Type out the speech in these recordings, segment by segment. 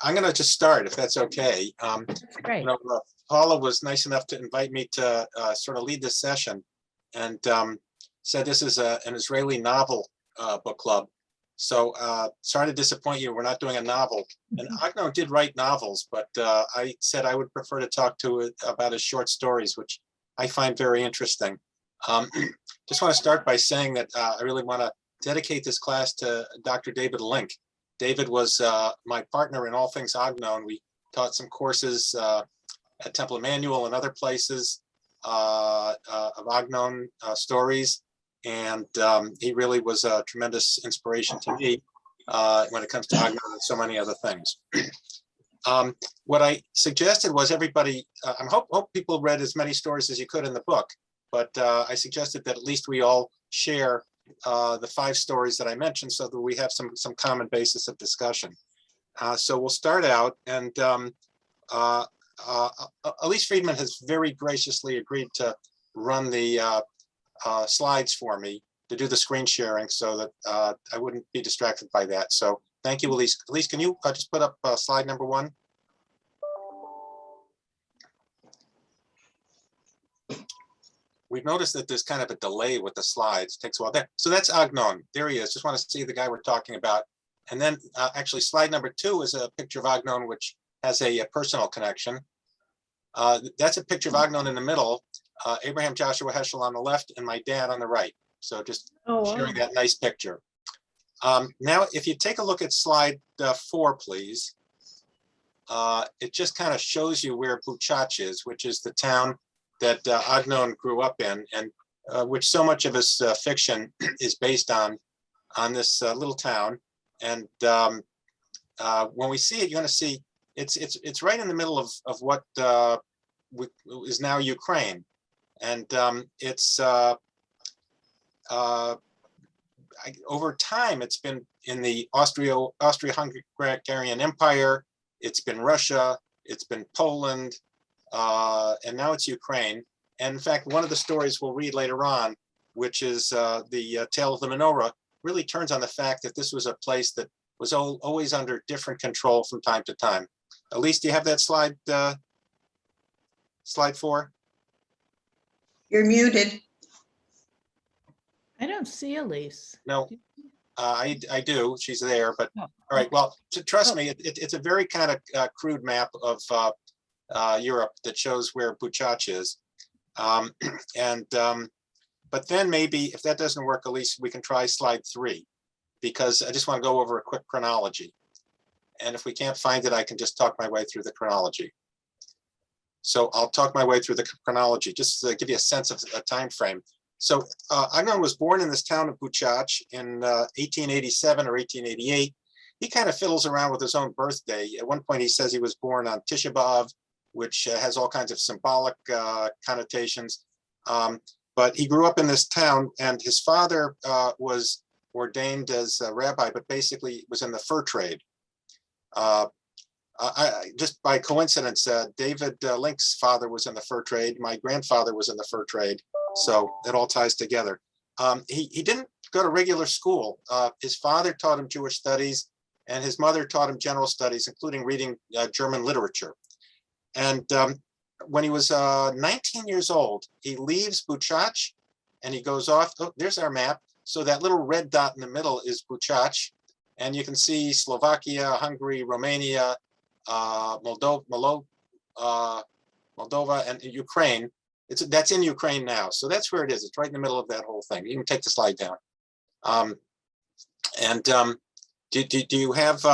I'm going to just start, if that's okay. That's great. Paula was nice enough to invite me to sort of lead this session, and said this is an Israeli novel book club. So sorry to disappoint you, we're not doing a novel. And Agnon did write novels, but I said I would prefer to talk about his short stories, which I find very interesting. Just want to start by saying that I really want to dedicate this class to Dr. David Link. David was my partner in all things Agnon. We taught some courses at Temple Emmanuel and other places of Agnon stories. And he really was a tremendous inspiration to me when it comes to Agnon and so many other things. What I suggested was everybody, I hope people read as many stories as you could in the book, but I suggested that at least we all share the 5 stories that I mentioned so that we have some common basis of discussion. So we'll start out, and Elise Friedman has very graciously agreed to run the slides for me, to do the screen sharing so that I wouldn't be distracted by that. So thank you, Elise. Elise, can you just put up slide number 1? We've noticed that there's kind of a delay with the slides. It takes a while there. So that's Agnon. There he is. Just want to see the guy we're talking about. And then actually slide number 2 is a picture of Agnon, which has a personal connection. That's a picture of Agnon in the middle, Abraham Joshua Heschel on the left, and my dad on the right. So just sharing that nice picture. Now, if you take a look at slide 4, please, it just kind of shows you where Buchach is, which is the town that Agnon grew up in, and which so much of his fiction is based on this little town. And when we see it, you're going to see it's right in the middle of what is now Ukraine, and it's over time it's been in the Austro-Hungarian Empire. It's been Russia. It's been Poland. And now it's Ukraine. And in fact, one of the stories we'll read later on, which is the tale of the Menorah, really turns on the fact that this was a place that was always under different control from time to time. Elise, do you have that slide? Slide 4? You're muted. I don't see Elise. No, I do. She's there. But all right. Well, trust me, it's a very kind of crude map of Europe that shows where Buchach is. But then maybe if that doesn't work, Elise, we can try slide 3, because I just want to go over a quick chronology. And if we can't find it, I can just talk my way through the chronology. So I'll talk my way through the chronology, just to give you a sense of a time frame. So Agnon was born in this town of Buchach in 1887 or 1888. He kind of fiddles around with his own birthday. At one point, he says he was born on Tisha B'Av, which has all kinds of symbolic connotations. But he grew up in this town, and his father was ordained as a rabbi, but basically was in the fur trade. Just by coincidence, David Link's father was in the fur trade. My grandfather was in the fur trade. So it all ties together. He didn't go to regular school. His father taught him Jewish studies, and his mother taught him general studies, including reading German literature. And when he was 19 years old, he leaves Buchach and he goes off. Oh, there's our map. So that little red dot in the middle is Buchach. And you can see Slovakia, Hungary, Romania, Moldova, and Ukraine. That's in Ukraine now. So that's where it is. It's right in the middle of that whole thing. You can take the slide down. Do you have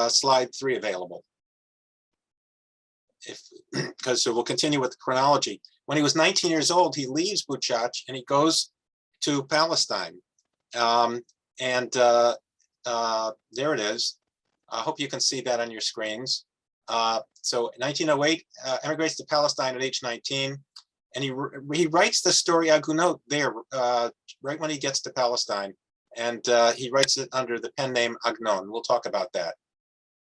slide 3 available? Because so we'll continue with the chronology. When he was 19 years old, he leaves Buchach and he goes to Palestine. There it is. I hope you can see that on your screens. So 1908, emigrates to Palestine at age 19. And he writes the story Agunot there, right when he gets to Palestine. And he writes it under the pen name Agnon. We'll talk about that.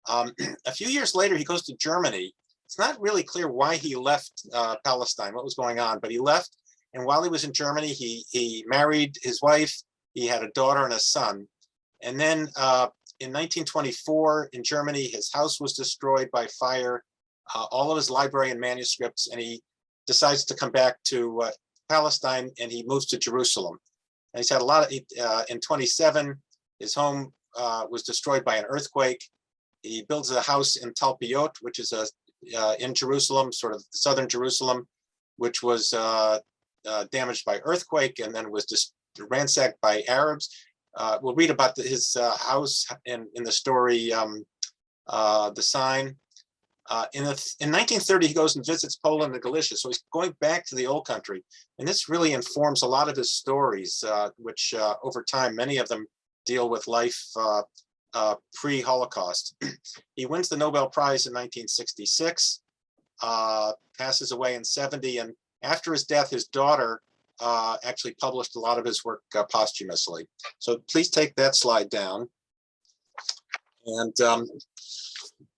A few years later, he goes to Germany. It's not really clear why he left Palestine, what was going on, but he left. And while he was in Germany, he married his wife. He had a daughter and a son. And then in 1924 in Germany, his house was destroyed by fire, all of his library and manuscripts, and he decides to come back to Palestine, and he moves to Jerusalem. And he's had a lot of, in 27, his home was destroyed by an earthquake. He builds a house in Talpiot, which is in Jerusalem, sort of southern Jerusalem, which was damaged by earthquake and then was just ransacked by Arabs. We'll read about his house in the story, The Sign. In 1930, he goes and visits Poland and Galicia. So he's going back to the old country. And this really informs a lot of his stories, which over time, many of them deal with life pre-Holocaust. He wins the Nobel Prize in 1966, passes away in 70. And after his death, his daughter actually published a lot of his work posthumously. So please take that slide down. And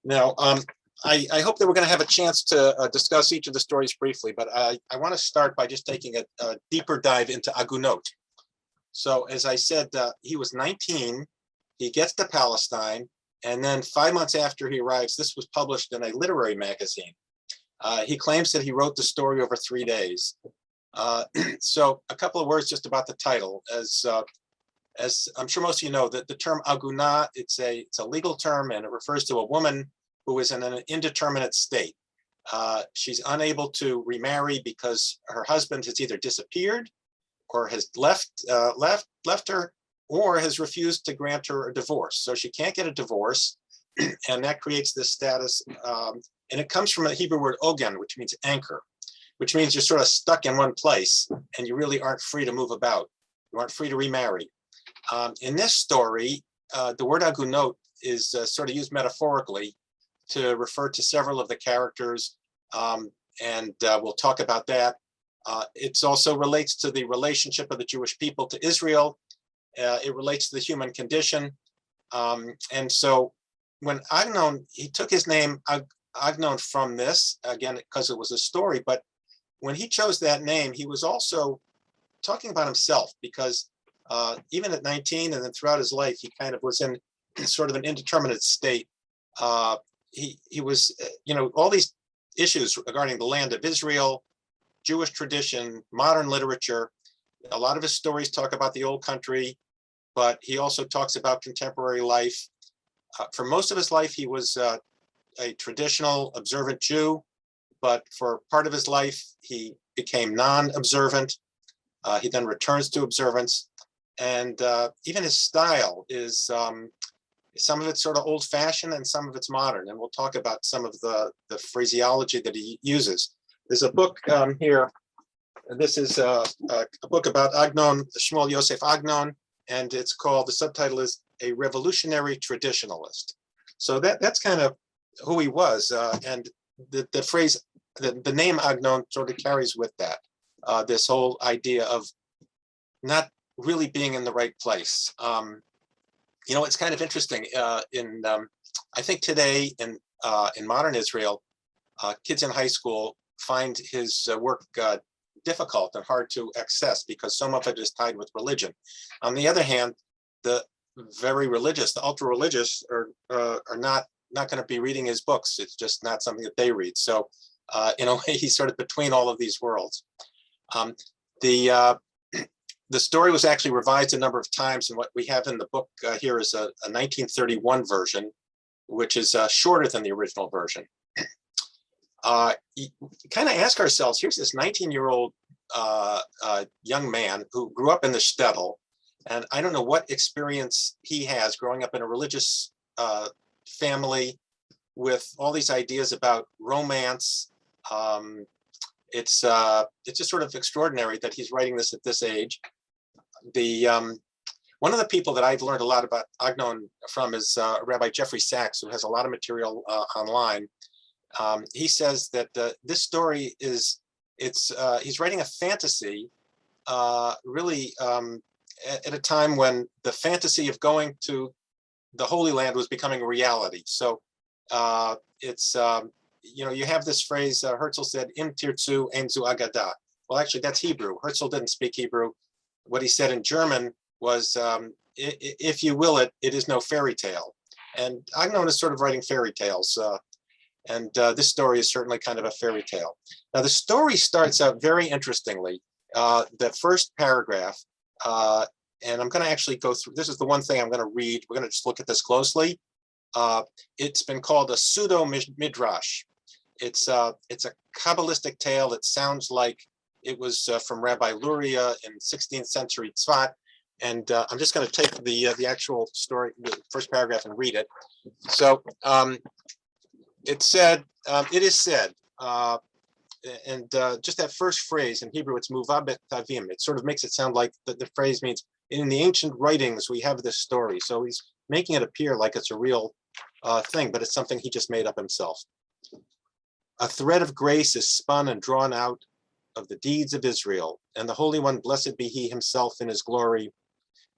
now, I hope that we're going to have a chance to discuss each of the stories briefly, but I want to start by just taking a deeper dive into Agunot. So as I said, he was 19, he gets to Palestine, and then 5 months after he arrives, this was published in a literary magazine. He claims that he wrote the story over 3 days. So a couple of words just about the title. As I'm sure most of you know, that the term Aguna, it's a legal term, and it refers to a woman who is in an indeterminate state. She's unable to remarry because her husband has either disappeared or has left her, or has refused to grant her a divorce. So she can't get a divorce, and that creates this status. And it comes from the Hebrew word ogen, which means anchor, which means you're sort of stuck in one place and you really aren't free to move about. You aren't free to remarry. In this story, the word agunot is sort of used metaphorically to refer to several of the characters, and we'll talk about that. It also relates to the relationship of the Jewish people to Israel. It relates to the human condition. And so when Agnon, he took his name Agnon from this, again, because it was a story, but when he chose that name, he was also talking about himself, because even at 19 and then throughout his life, he kind of was in sort of an indeterminate state. He was, all these issues regarding the land of Israel, Jewish tradition, modern literature. A lot of his stories talk about the old country, but he also talks about contemporary life. For most of his life, he was a traditional observant Jew, but for part of his life, he became non-observant. He then returns to observance. And even his style is, some of it's sort of old-fashioned and some of it's modern. And we'll talk about some of the phraseology that he uses. There's a book here. This is a book about Agnon, Shmuel Yosef Agnon, and it's called, the subtitle is A Revolutionary Traditionalist. So that's kind of who he was. And the phrase, the name Agnon sort of carries with that, this whole idea of not really being in the right place. It's kind of interesting. I think today in modern Israel, kids in high school find his work difficult and hard to access because so much of it is tied with religion. On the other hand, the very religious, the ultra religious, are not going to be reading his books. It's just not something that they read. So in a way, he's sort of between all of these worlds. The story was actually revised a number of times, and what we have in the book here is a 1931 version, which is shorter than the original version. You kind of ask ourselves, here's this 19-year-old young man who grew up in the shtetl, and I don't know what experience he has growing up in a religious family with all these ideas about romance. It's just sort of extraordinary that he's writing this at this age. One of the people that I've learned a lot about Agnon from is Rabbi Jeffrey Sachs, who has a lot of material online. He says that this story is, he's writing a fantasy, really at a time when the fantasy of going to the Holy Land was becoming a reality. So you have this phrase, Herzl said, Im tirtzu ein zu agada. Well, actually, that's Hebrew. Herzl didn't speak Hebrew. What he said in German was, if you will, it is no fairy tale. And I'm known as sort of writing fairy tales. And this story is certainly kind of a fairy tale. Now, the story starts out very interestingly. The first paragraph, and I'm going to actually go through, this is the one thing I'm going to read. We're going to just look at this closely. It's been called a pseudo-midrash. It's a Kabbalistic tale that sounds like it was from Rabbi Luria in 16th century Tzfat. And I'm just going to take the actual story, the first paragraph, and read it. So it said, it is said, and just that first phrase in Hebrew, it's muvabet tavim. It sort of makes it sound like the phrase means, in the ancient writings, we have this story. So he's making it appear like it's a real thing, but it's something he just made up himself. A thread of grace is spun and drawn out of the deeds of Israel, and the Holy One, blessed be he himself in his glory.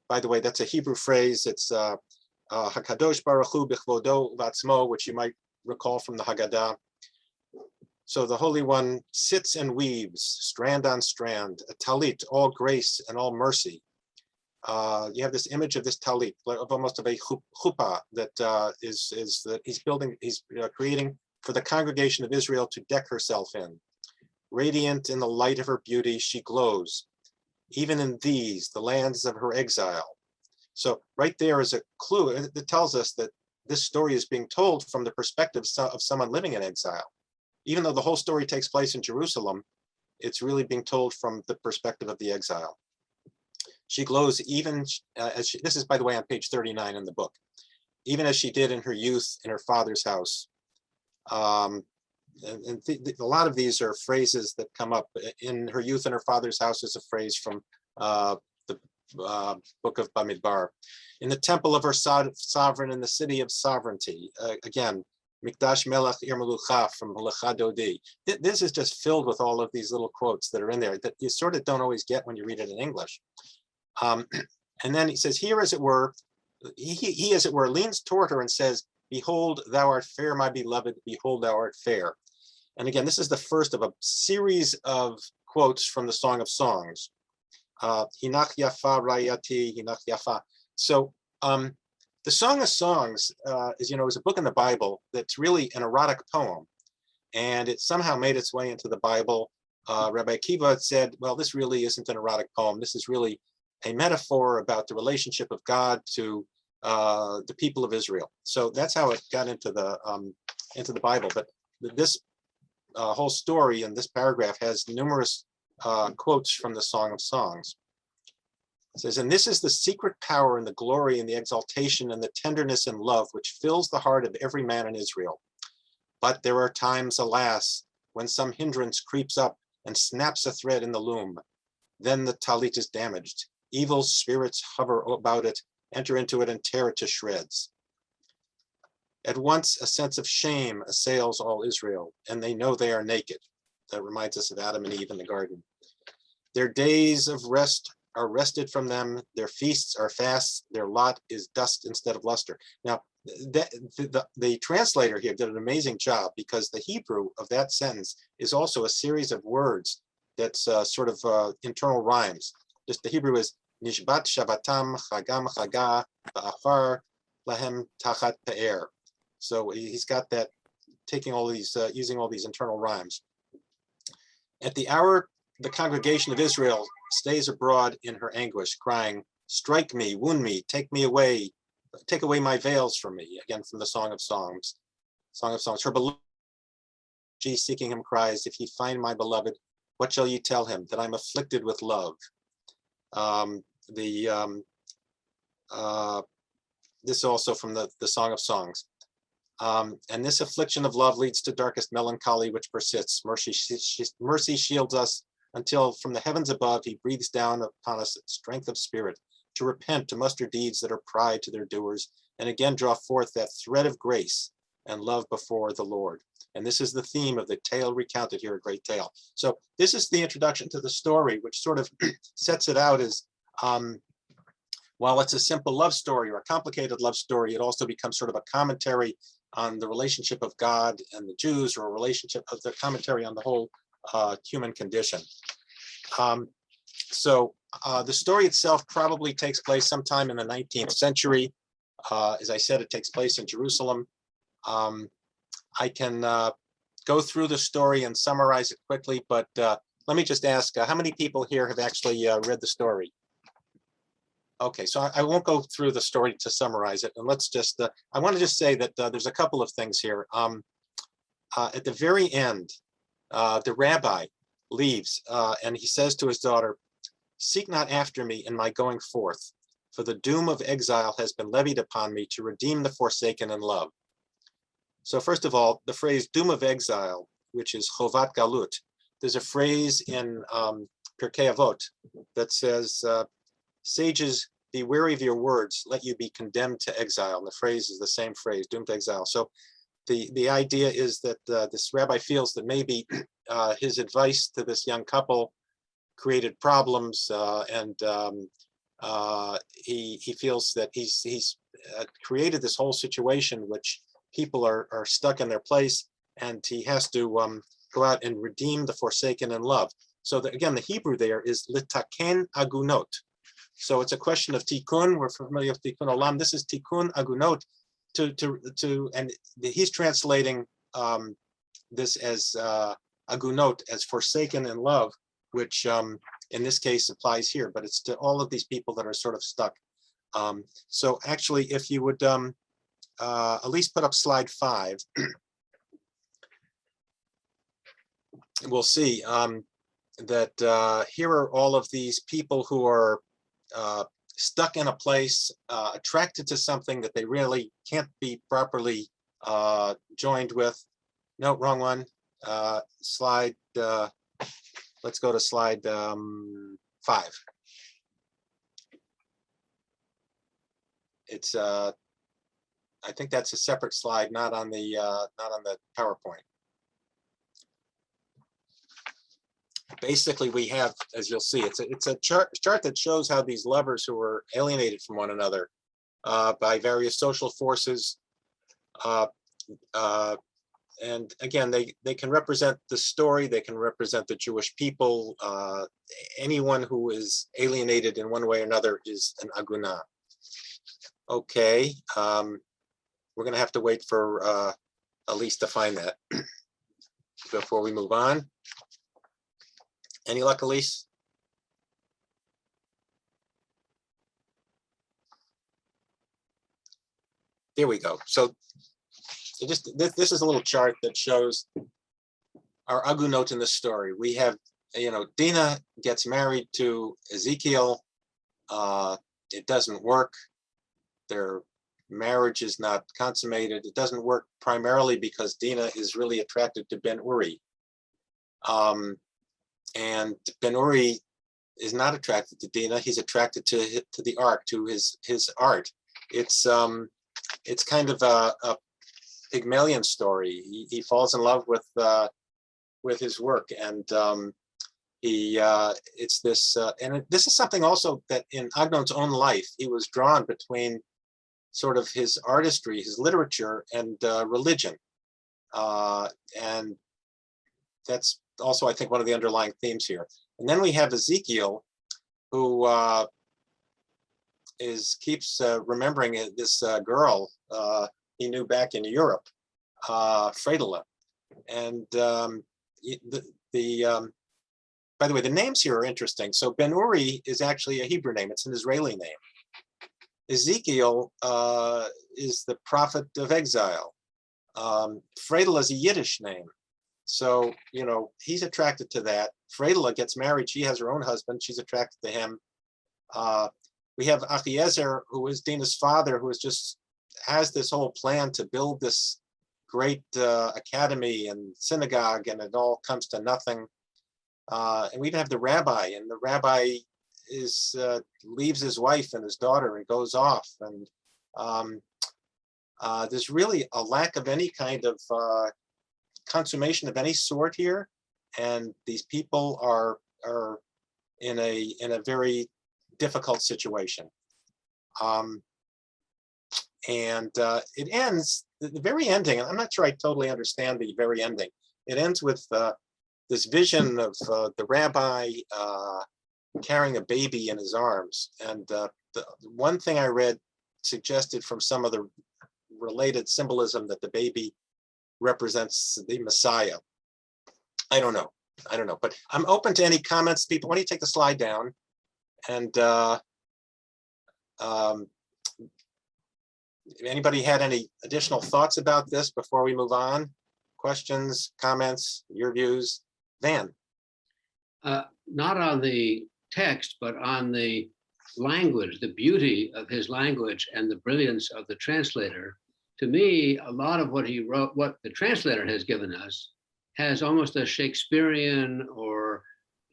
By the way, that's a Hebrew phrase. It's Hakadosh Baruch Hu B'chvodo V'atzmo, which you might recall from the Haggadah. So the Holy One sits and weaves, strand on strand, a talit, all grace and all mercy. You have this image of this talit, of almost of a chuppah that is that he's building, he's creating for the congregation of Israel to deck herself in. Radiant in the light of her beauty, she glows, even in these, the lands of her exile. So right there is a clue that tells us that this story is being told from the perspective of someone living in exile. Even though the whole story takes place in Jerusalem, it's really being told from the perspective of the exile. She glows even as she, this is, by the way, on page 39 in the book, even as she did in her youth in her father's house. A lot of these are phrases that come up. In her youth in her father's house is a phrase from the book of Bamidbar. In the temple of her sovereign, in the city of sovereignty. Again, Mikdash Melech Ir Melucha from Lecha Dodi. This is just filled with all of these little quotes that are in there that you sort of don't always get when you read it in English. And then he says, here as it were, he as it were leans toward her and says, behold, thou art fair, my beloved, behold, thou art fair. And again, this is the first of a series of quotes from the Song of Songs. Hinach yafa rayati, hinach yafa. So the Song of Songs is a book in the Bible that's really an erotic poem. And it somehow made its way into the Bible. Rabbi Akiva said, well, this really isn't an erotic poem. This is really a metaphor about the relationship of God to the people of Israel. So that's how it got into the Bible. But this whole story in this paragraph has numerous quotes from the Song of Songs. It says, and this is the secret power and the glory and the exaltation and the tenderness and love which fills the heart of every man in Israel. But there are times, alas, when some hindrance creeps up and snaps a thread in the loom. Then the talit is damaged. Evil spirits hover about it, enter into it and tear it to shreds. At once a sense of shame assails all Israel, and they know they are naked. That reminds us of Adam and Eve in the garden. Their days of rest are wrested from them, their feasts are fasts, their lot is dust instead of luster. Now, the translator here did an amazing job, because the Hebrew of that sentence is also a series of words that's sort of internal rhymes. Just the Hebrew is Nishbat Shabbatam Chagam Chaga Ba'afar Lahem Tachat Pe'er. So he's got that, taking all these, using all these internal rhymes. At the hour, the congregation of Israel stays abroad in her anguish, crying, strike me, wound me, take away my veils from me. Again, from the Song of Songs. Song of Songs. Her beloved, she seeking him cries, if ye find my beloved, what shall ye tell him? That I'm afflicted with love. This also from the Song of Songs. And this affliction of love leads to darkest melancholy which persists. Mercy shields us until from the heavens above he breathes down upon us strength of spirit, to repent, to muster deeds that are pride to their doers, and again draw forth that thread of grace and love before the Lord. And this is the theme of the tale recounted here, A Great Tale. So this is the introduction to the story, which sort of sets it out as, while it's a simple love story or a complicated love story, it also becomes sort of a commentary on the relationship of God and the Jews, or a relationship of the commentary on the whole human condition. So The story itself probably takes place sometime in the 19th century. As I said, it takes place in Jerusalem. I can go through the story and summarize it quickly, but let me just ask, how many people here have actually read the story? Okay, so I won't go through the story to summarize it, and let's just, I want to just say that there's a couple of things here. At the very end, the rabbi leaves, and he says to his daughter, "Seek not after me in my going forth, for the doom of exile has been levied upon me to redeem the forsaken in love." So first of all, the phrase doom of exile, which is chovat galut, there's a phrase in Pirkei Avot that says, sages, be wary of your words, let you be condemned to exile. And the phrase is the same phrase, doomed to exile. So the idea is that this rabbi feels that maybe his advice to this young couple created problems, and he feels that he's created this whole situation which people are stuck in their place, and he has to go out and redeem the forsaken in love. So again, the Hebrew there is litaken agunot. So it's a question of tikkun. We're familiar with tikkun olam. This is tikkun agunot. And he's translating this as agunot, as forsaken in love, which in this case applies here, but it's to all of these people that are sort of stuck. So actually, if you would at least put up slide 5, we'll see that here are all of these people who are stuck in a place, attracted to something that they really can't be properly joined with. No, wrong one. Slide, let's go to slide 5. It's I think that's a separate slide, not on the PowerPoint. Basically, we have, as you'll see, it's a chart that shows how these lovers who were alienated from one another by various social forces, and again, they can represent the story, they can represent the Jewish people. Anyone who is alienated in one way or another is an aguna. Okay, we're going to have to wait for Elise to find that before we move on. Any luck, Elise? There we go. So this is a little chart that shows our agunot in the story. We have, Dinah gets married to Ezekiel. It doesn't work. Their marriage is not consummated. It doesn't work primarily because Dinah is really attracted to Ben Uri. And Ben Uri is not attracted to Dinah. He's attracted to the ark, to his art. It's kind of a Pygmalion story. He falls in love with his work, and it's this and this is something also that in Agnon's own life he was drawn between sort of his artistry, his literature, and religion, and that's also, I think, one of the underlying themes here. And then we have Ezekiel, who keeps remembering this girl he knew back in Europe, Fable. And by the way, the names here are interesting. So Ben Uri is actually a Hebrew name. It's an Israeli name. Ezekiel is the prophet of exile. Fredel is a Yiddish name. So, he's attracted to that. Fredela gets married. She has her own husband. She's attracted to him. We have Achiezer, who is Dinah's father, who has this whole plan to build this great academy and synagogue, and it all comes to nothing. And we even have the rabbi, and the rabbi leaves his wife and his daughter and goes off. And there's really a lack of any kind of consummation of any sort here, and these people are in a very difficult situation. And it ends, the very ending, and I'm not sure I totally understand the very ending. It ends with this vision of the rabbi carrying a baby in his arms. And the one thing I read suggested from some of the related symbolism that the baby represents the Messiah. I don't know, but I'm open to any comments, people. Why don't you take the slide down? And if anybody had any additional thoughts about this before we move on? Questions, comments, your views? Van? Not on the text, but on the language, the beauty of his language and the brilliance of the translator. To me, a lot of what he wrote, what the translator has given us, has almost a Shakespearean or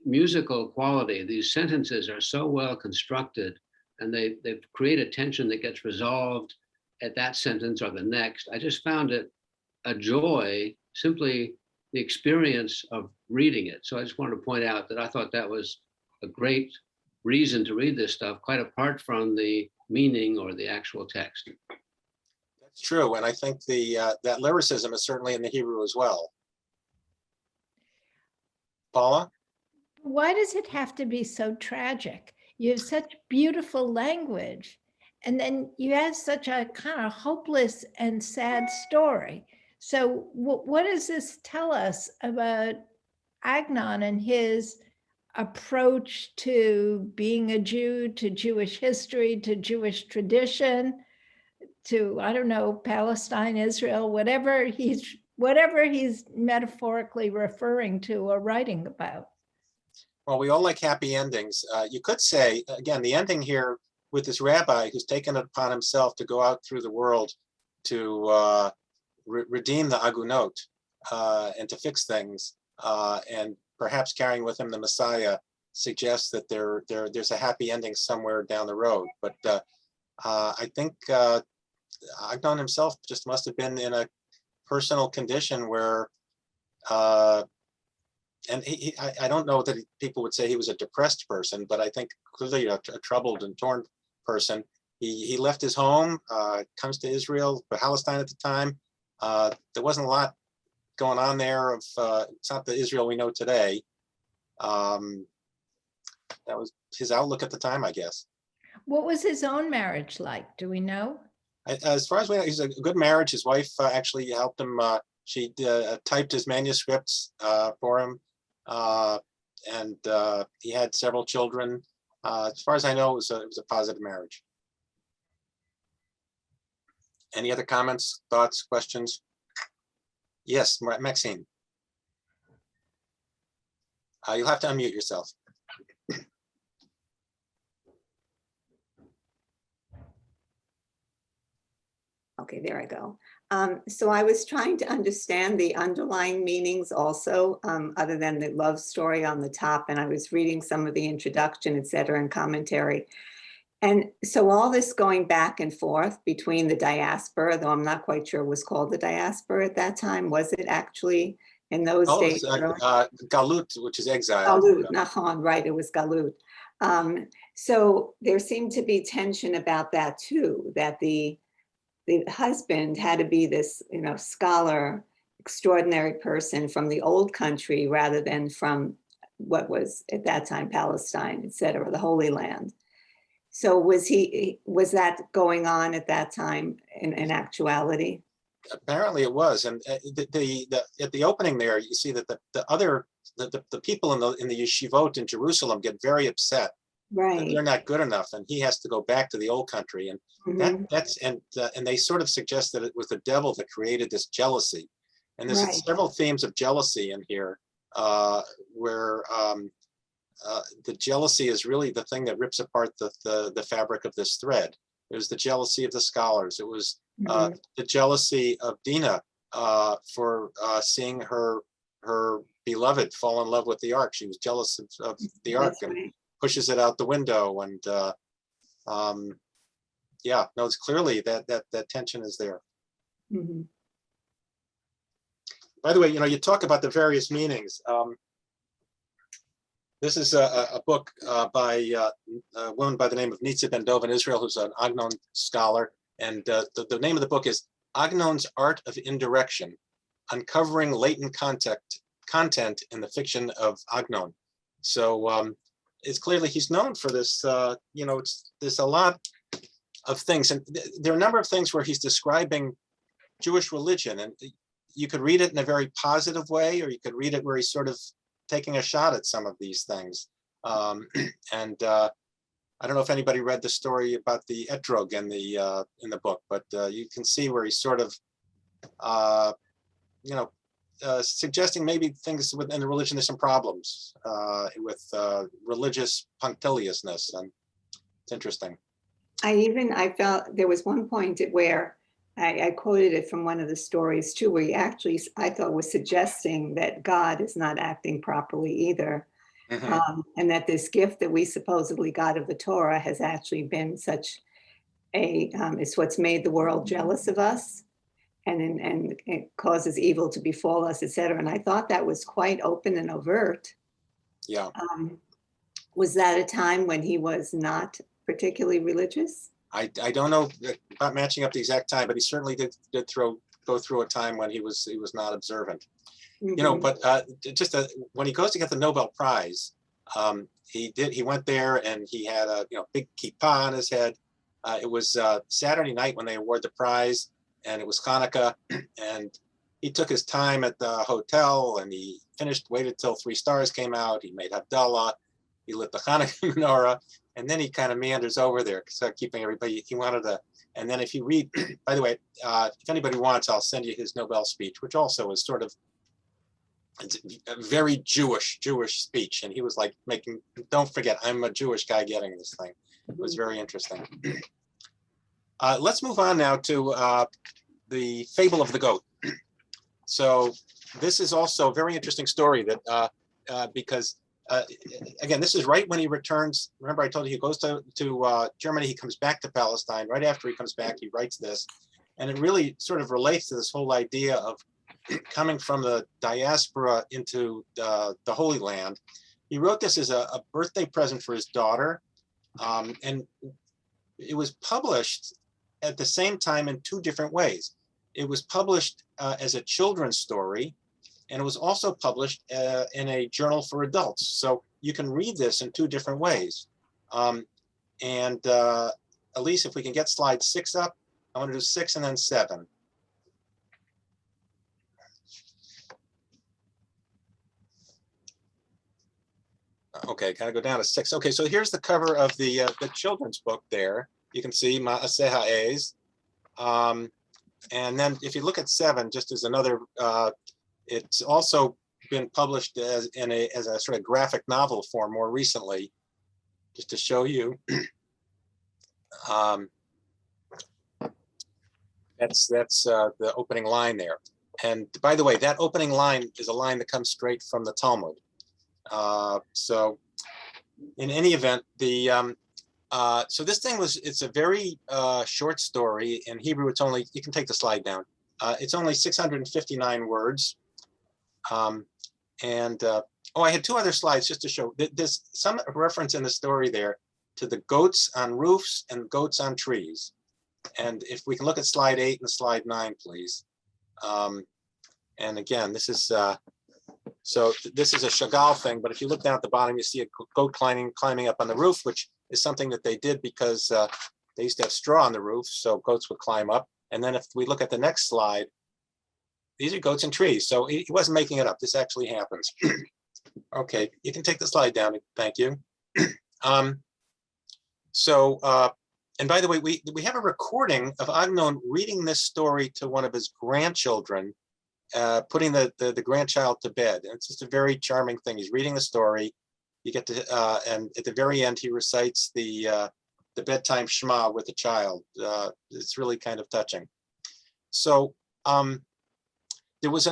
musical quality. These sentences are so well constructed, and they create a tension that gets resolved at that sentence or the next. I just found it a joy, simply the experience of reading it. So I just wanted to point out that I thought that was a great reason to read this stuff, quite apart from the meaning or the actual text. That's true, and I think that lyricism is certainly in the Hebrew as well. Paula? Why does it have to be so tragic? You have such beautiful language, and then you have such a kind of hopeless and sad story. So what does this tell us about Agnon and his approach to being a Jew, to Jewish history, to Jewish tradition, to, I don't know, Palestine, Israel, whatever he's metaphorically referring to or writing about? Well, we all like happy endings. You could say, again, the ending here with this rabbi who's taken it upon himself to go out through the world to redeem the Agunot and to fix things, and perhaps carrying with him the Messiah, suggests that there's a happy ending somewhere down the road. But I think Agnon himself just must have been in a personal condition where, and I don't know that people would say he was a depressed person, but I think clearly a troubled and torn person. He left his home, comes to Israel, Palestine at the time. There wasn't a lot going on there. It's not the Israel we know today. That was his outlook at the time, I guess. What was his own marriage like? Do we know? As far as we know, he's a good marriage. His wife actually helped him. She typed his manuscripts for him, and he had several children. As far as I know, it was a positive marriage. Any other comments, thoughts, questions? Yes, Maxine. You'll have to unmute yourself. Okay, there I go. So I was trying to understand the underlying meanings also, other than the love story on the top, and I was reading some of the introduction, et cetera, and commentary. And so all this going back and forth between the diaspora, though I'm not quite sure it was called the diaspora at that time, was it actually in those days? Galut, which is exile. Galut, Nachon, right, it was Galut. So there seemed to be tension about that too, that the husband had to be this, scholar, extraordinary person from the old country rather than from what was at that time Palestine, et cetera, the Holy Land. So was that going on at that time in actuality? Apparently it was, and at the opening there, you see that the people in the yeshivot in Jerusalem get very upset. Right. That they're not good enough, and he has to go back to the old country, and and they sort of suggest that it was the devil that created this jealousy, and there's several themes of jealousy in here, where the jealousy is really the thing that rips apart the fabric of this thread. It was the jealousy of the scholars. It was the jealousy of Dinah for seeing her beloved fall in love with the ark. She was jealous of the ark. And pushes it out the window, and yeah, no, it's clearly that tension is there. By the way, you talk about the various meanings. This is a book by a woman by the name of Nitza Ben Dov in Israel, who's an Agnon scholar, and the name of the book is Agnon's Art of Indirection: Uncovering Latent Content in the Fiction of Agnon. So it's clearly he's known for this. There's a lot of things, and there are a number of things where he's describing Jewish religion, and you could read it in a very positive way, or you could read it where he's sort of taking a shot at some of these things. I don't know if anybody read the story about the etrog in the book, but you can see where he's sort of, suggesting maybe things within the religion, there's some problems with religious punctiliousness, and it's interesting. I felt there was one point where I quoted it from one of the stories too, where he actually, I thought, was suggesting that God is not acting properly either. And that this gift that we supposedly got of the Torah has actually been such it's what's made the world jealous of us, and it causes evil to befall us, etc. And I thought that was quite open and overt. Yeah. Was that a time when he was not particularly religious? I don't know about matching up the exact time, but he certainly did go through a time when he was not observant. But when he goes to get the Nobel Prize, he went there and he had a big kippah on his head. It was Saturday night when they award the prize, and it was Hanukkah, and he took his time at the hotel, and he waited till 3 stars came out. He made Havdalah, he lit the Hanukkah menorah, and then he kind of meanders over there, keeping everybody. He wanted to. And then if you read, by the way, if anybody wants, I'll send you his Nobel speech, which also is sort of, it's a very Jewish speech. And he was like don't forget, I'm a Jewish guy getting this thing. It was very interesting. Let's move on now to the Fable of the Goat. So this is also a very interesting story that because again, this is right when he returns. Remember, I told you he goes to Germany. He comes back to Palestine. Right after he comes back, he writes this, and it really sort of relates to this whole idea of coming from the diaspora into the Holy Land. He wrote this as a birthday present for his daughter, and it was published at the same time in 2 different ways. It was published as a children's story, and it was also published in a journal for adults. So you can read this in 2 different ways. Elise, if we can get slide 6 up, I want to do 6 and then 7. Okay, gotta go down to 6. Okay, so here's the cover of the children's book there. You can see Ma'aseh Ha'ez. And then if you look at 7, just as another, it's also been published as a sort of graphic novel form more recently, just to show you. That's the opening line there. And by the way, that opening line is a line that comes straight from the Talmud. So in any event, so this thing it's a very short story. In Hebrew, it's only, you can take the slide down. It's only 659 words. I had 2 other slides just to show that there's some reference in the story there to the goats on roofs and goats on trees. And if we can look at slide 8 and slide 9, please. And again, this is so this is a Chagall thing, but if you look down at the bottom, you see a goat climbing up on the roof, which is something that they did because they used to have straw on the roof, so goats would climb up. And then if we look at the next slide, these are goats and trees. So he wasn't making it up. This actually happens. Okay, you can take the slide down. Thank you. And by the way, we have a recording of Agnon reading this story to one of his grandchildren, putting the grandchild to bed. And it's just a very charming thing. He's reading the story. You get to, and at the very end, he recites the bedtime Shema with the child. It's really kind of touching. So there was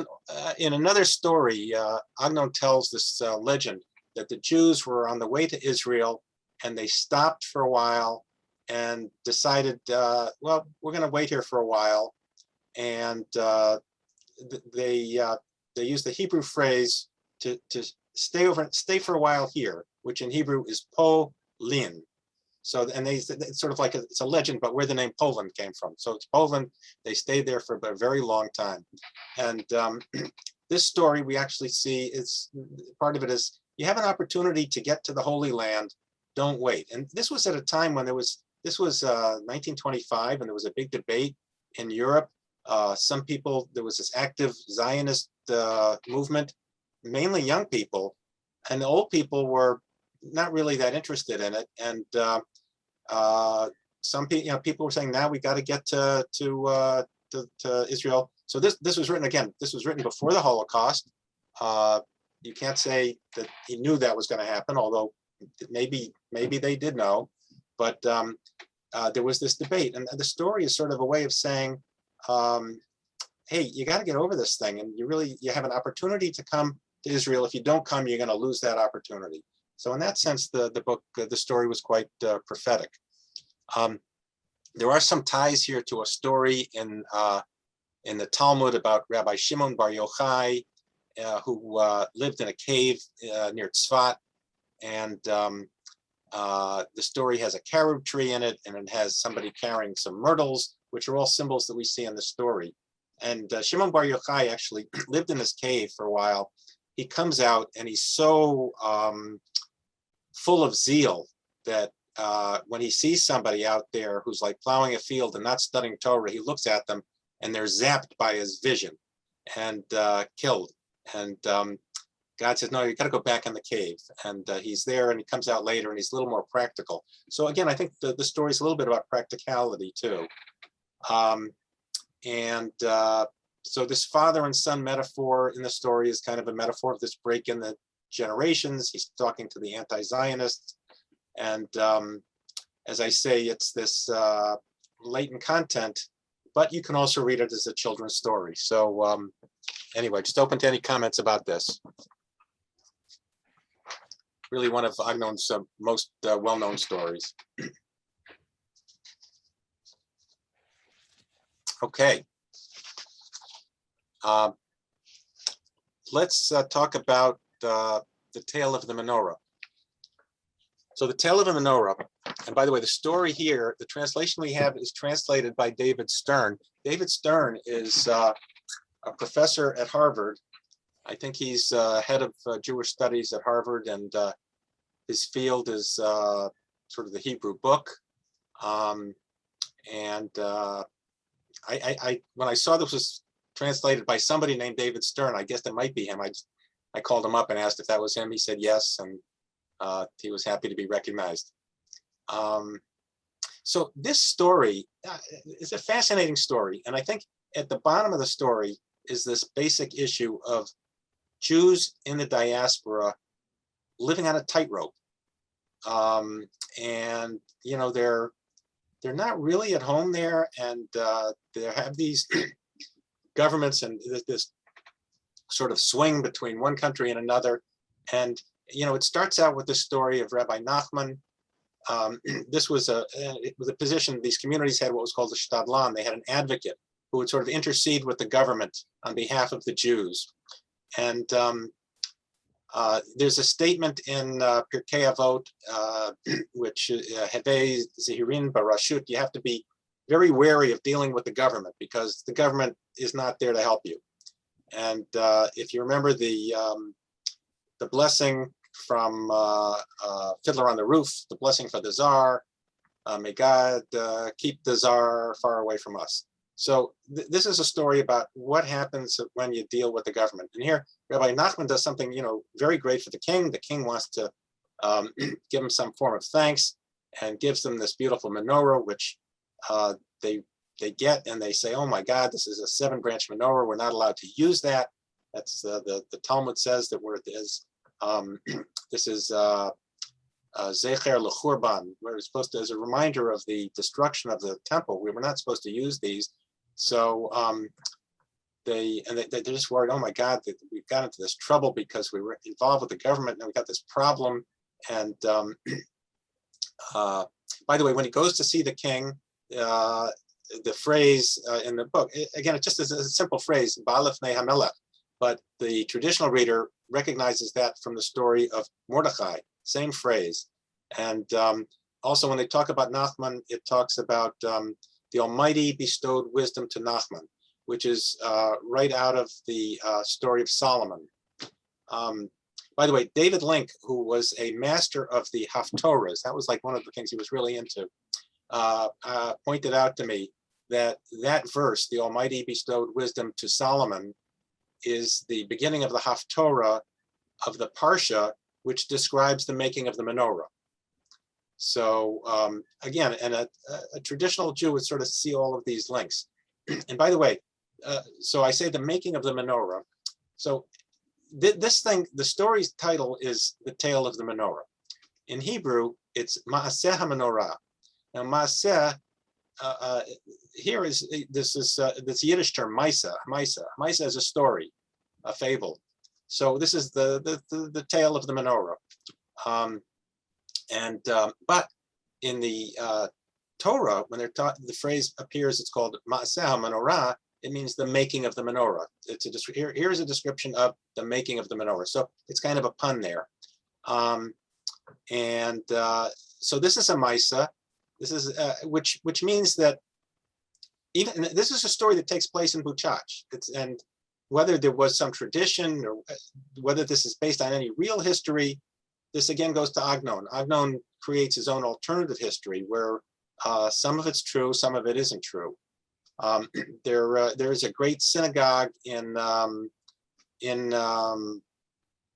in another story, Agnon tells this legend that the Jews were on the way to Israel, and they stopped for a while and decided, well, we're going to wait here for a while. And they use the Hebrew phrase to stay for a while here, which in Hebrew is Polin. So, and it's sort of like it's a legend, but where the name Poland came from. So it's Poland. They stayed there for a very long time. And this story we actually see, it's part of it is you have an opportunity to get to the Holy Land, don't wait. And this was at a time when this was 1925, and there was a big debate in Europe. Some people, there was this active Zionist movement, mainly young people, and the old people were not really that interested in it. And some people, people were saying, now we got to get to Israel. So this was written, again, this was written before the Holocaust. You can't say that he knew that was going to happen, although maybe they did know. But there was this debate, and the story is sort of a way of saying, hey, you got to get over this thing, and you have an opportunity to come to Israel. If you don't come, you're going to lose that opportunity. So in that sense, the book, the story was quite prophetic. There are some ties here to a story in the Talmud about Rabbi Shimon Bar Yochai, who lived in a cave near Tzfat, and the story has a carob tree in it, and it has somebody carrying some myrtles, which are all symbols that we see in the story. And Shimon Bar Yochai actually lived in this cave for a while. He comes out and he's so full of zeal that when he sees somebody out there who's like plowing a field and not studying Torah, he looks at them and they're zapped by his vision and killed. And God says, no, you got to go back in the cave. And he's there, and he comes out later, and he's a little more practical. So again, I think the story is a little bit about practicality too. So this father and son metaphor in the story is kind of a metaphor of this break in the generations. He's talking to the anti-Zionists. And as I say, it's this latent content, but you can also read it as a children's story. So anyway, just open to any comments about this. Really one of Agnon's most well-known stories. Okay. Let's talk about the tale of the menorah. So the tale of the menorah, and by the way, the story here, the translation we have is translated by David Stern. David Stern is a professor at Harvard. I think he's head of Jewish studies at Harvard, and his field is sort of the Hebrew book. When I saw this was translated by somebody named David Stern, I guess it might be him. I called him up and asked if that was him. He said yes, and he was happy to be recognized. So this story is a fascinating story, and I think at the bottom of the story is this basic issue of Jews in the diaspora living on a tightrope, and they're not really at home there, and they have these governments and this sort of swing between one country and another. And it starts out with the story of Rabbi Nachman. This was a position. These communities had what was called a shtadlan. They had an advocate who would sort of intercede with the government on behalf of the Jews. And there's a statement in Pirkei Avot, which Hevei Zehirin Barashut, you have to be very wary of dealing with the government because the government is not there to help you. And if you remember the blessing from Fiddler on the Roof, the blessing for the Tsar, may God keep the Tsar far away from us. So this is a story about what happens when you deal with the government. And here, Rabbi Nachman does something, very great for the king. The king wants to give him some form of thanks and gives them this beautiful menorah, which they get, and they say, oh my God, this is a 7-branch menorah. We're not allowed to use that. That's the Talmud says that where it is. This is Zecher L'Churban. We're supposed to, as a reminder of the destruction of the temple, we were not supposed to use these. So they're just worried, oh my God, that we've got into this trouble because we were involved with the government and we got this problem. And by the way, when he goes to see the king, the phrase in the book, again, it just is a simple phrase, Ba'alef Ne HaMelech, but the traditional reader recognizes that from the story of Mordechai, same phrase. And also when they talk about Nachman, it talks about the Almighty bestowed wisdom to Nachman, which is right out of the story of Solomon. by the way, David Link, who was a master of the Haftorahs, that was like one of the things he was really into, pointed out to me that that verse, the Almighty bestowed wisdom to Solomon, is the beginning of the Haftorah of the Parsha, which describes the making of the menorah. So again, and a traditional Jew would sort of see all of these links. And by the way, so I say the making of the menorah. So this thing, the story's title is The Tale of the Menorah. In Hebrew, it's Ma'aseh HaMenorah. Now, Ma'aseh, here is, this Yiddish term, Maisa. Maisa is a story, a fable. So this is the tale of the menorah. But in the Torah, when they're taught, the phrase appears, it's called Ma'aseh HaMenorah. It means the making of the menorah. It's here's a description of the making of the menorah. So it's kind of a pun there. So this is a Maisa. This is which means that even this is a story that takes place in Buchach. And whether there was some tradition or whether this is based on any real history, this again goes to Agnon. Agnon creates his own alternative history where some of it's true, some of it isn't true. There is a great synagogue in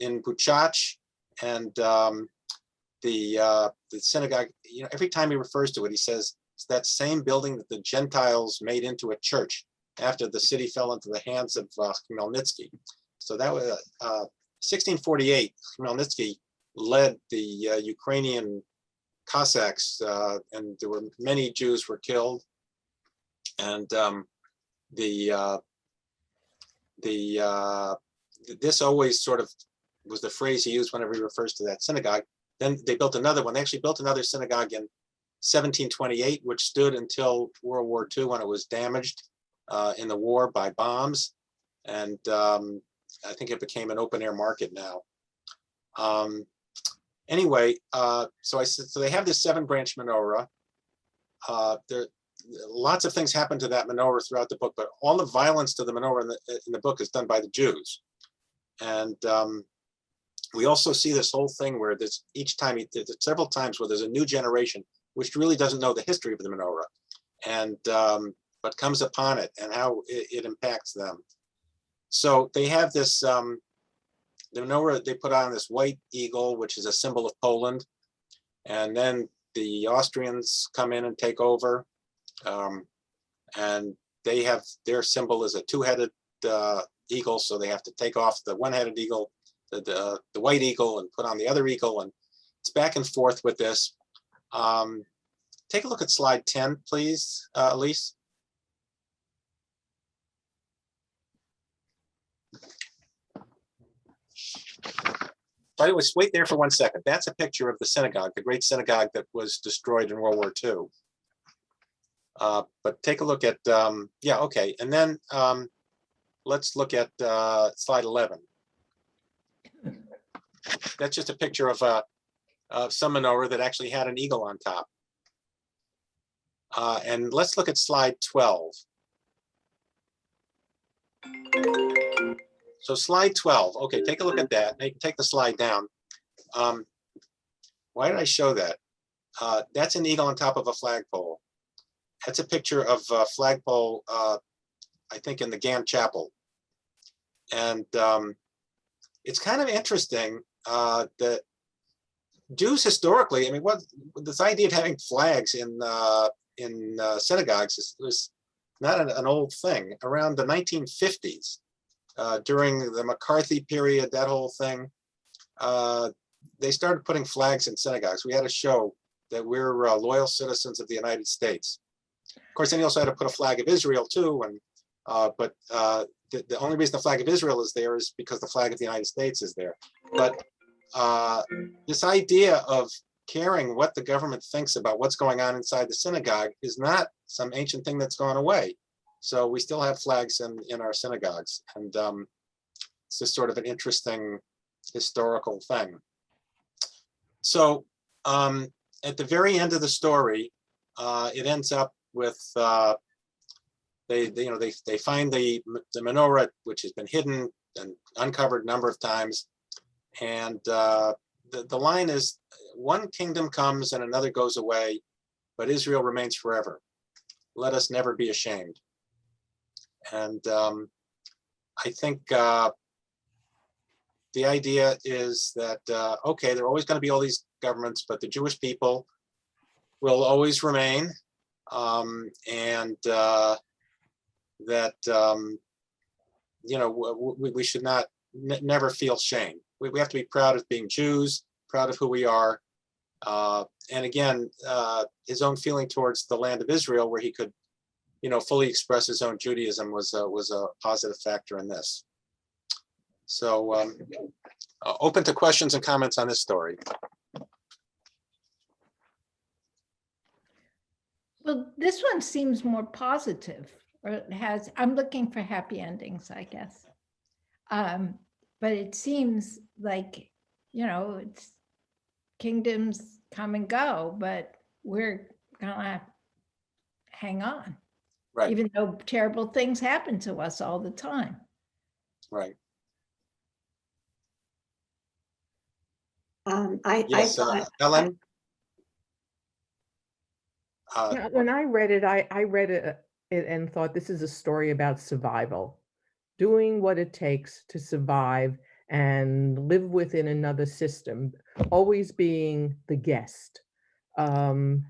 Buchach, and the synagogue, every time he refers to it, he says it's that same building that the Gentiles made into a church after the city fell into the hands of Khmelnytsky. So that was 1648. Khmelnytsky led the Ukrainian Cossacks, and there were many Jews were killed. And this always sort of was the phrase he used whenever he refers to that synagogue. Then they built another one. They actually built another synagogue in 1728, which stood until World War II when it was damaged in the war by bombs. And I think it became an open air market now. Anyway, so they have this 7-branch menorah. Lots of things happen to that menorah throughout the book, but all the violence to the menorah in the book is done by the Jews. And we also see this whole thing where there's several times where there's a new generation which really doesn't know the history of the menorah, and but comes upon it and how it impacts them. So they have this, the menorah, they put on this white eagle, which is a symbol of Poland. And then the Austrians come in and take over. And they have, their symbol is a 2-headed eagle. So they have to take off the 1-headed eagle, the white eagle, and put on the other eagle. And it's back and forth with this. Take a look at slide 10, please, Elise. By the way, wait there for 1 second. That's a picture of the synagogue, the great synagogue that was destroyed in World War II. But take a look at, yeah, okay. And then let's look at slide 11. That's just a picture of some menorah that actually had an eagle on top. And let's look at slide 12. So slide 12, okay, take a look at that. Now you can take the slide down. Why did I show that? That's an eagle on top of a flagpole. That's a picture of a flagpole, I think in the Gant Chapel. And it's kind of interesting that Jews historically, I mean, what this idea of having flags in synagogues was not an old thing. Around the 1950s, during the McCarthy period, that whole thing, they started putting flags in synagogues. We had a show that we're loyal citizens of the United States. Of course, then you also had to put a flag of Israel too. And but the only reason the flag of Israel is there is because the flag of the United States is there. But this idea of caring what the government thinks about what's going on inside the synagogue is not some ancient thing that's gone away. So we still have flags in our synagogues, and it's just sort of an interesting historical thing. So at the very end of the story, it ends up with they find the menorah, which has been hidden and uncovered a number of times, And the line is, one kingdom comes and another goes away, but Israel remains forever. Let us never be ashamed. And I think the idea is that, okay, there are always going to be all these governments, but the Jewish people will always remain. And that, you know, we should not never feel shame. We have to be proud of being Jews, proud of who we are. And again, his own feeling towards the land of Israel, where he could, you know, fully express his own Judaism, was a positive factor in this. So open to questions and comments on this story. Well, this one seems more positive, or it has, I'm looking for happy endings, I guess. But it seems like, you know, it's kingdoms come and go, but we're gonna hang on. Right. Even though terrible things happen to us all the time. Right. I Yes, thought, Ellen? Yeah, when I read it, I read it and thought this is a story about survival, doing what it takes to survive and live within another system, always being the guest, and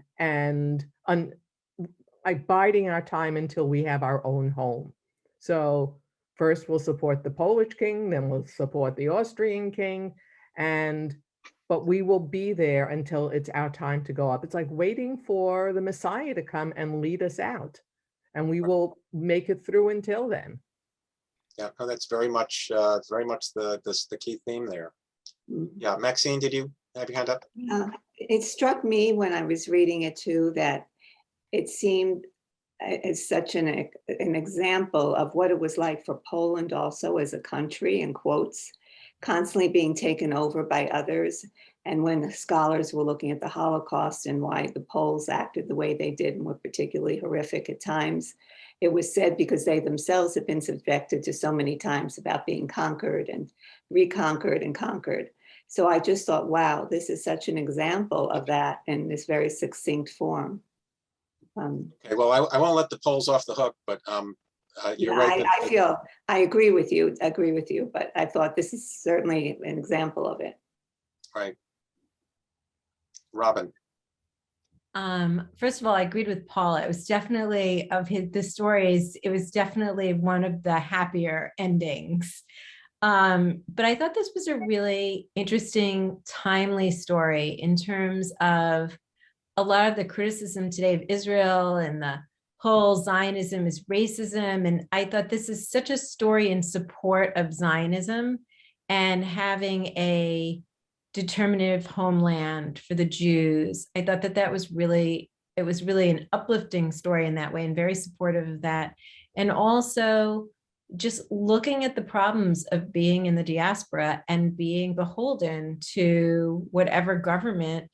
biding our time until we have our own home. So first we'll support the Polish king, then we'll support the Austrian king, but we will be there until it's our time to go up. It's like waiting for the Messiah to come and lead us out, and we will make it through until then. Yeah, no, that's very much the key theme there. Yeah, Maxine, did you have your hand up? it struck me when I was reading it too, that it seemed as such an example of what it was like for Poland also as a country, in quotes, constantly being taken over by others. And when the scholars were looking at the Holocaust and why the Poles acted the way they did and were particularly horrific at times, it was said because they themselves had been subjected to so many times about being conquered and reconquered and conquered. So I just thought, wow, this is such an example of that in this very succinct form. Okay, well, I won't let the polls off the hook, but you're right. I agree with you, but I thought this is certainly an example of it. Right. Robin. First of all, I agreed with Paul. It was definitely the stories, it was definitely one of the happier endings. But I thought this was a really interesting, timely story in terms of a lot of the criticism today of Israel and the whole Zionism is racism. And I thought this is such a story in support of Zionism and having a determinative homeland for the Jews. I thought that was really an uplifting story in that way and very supportive of that. And also just looking at the problems of being in the diaspora and being beholden to whatever government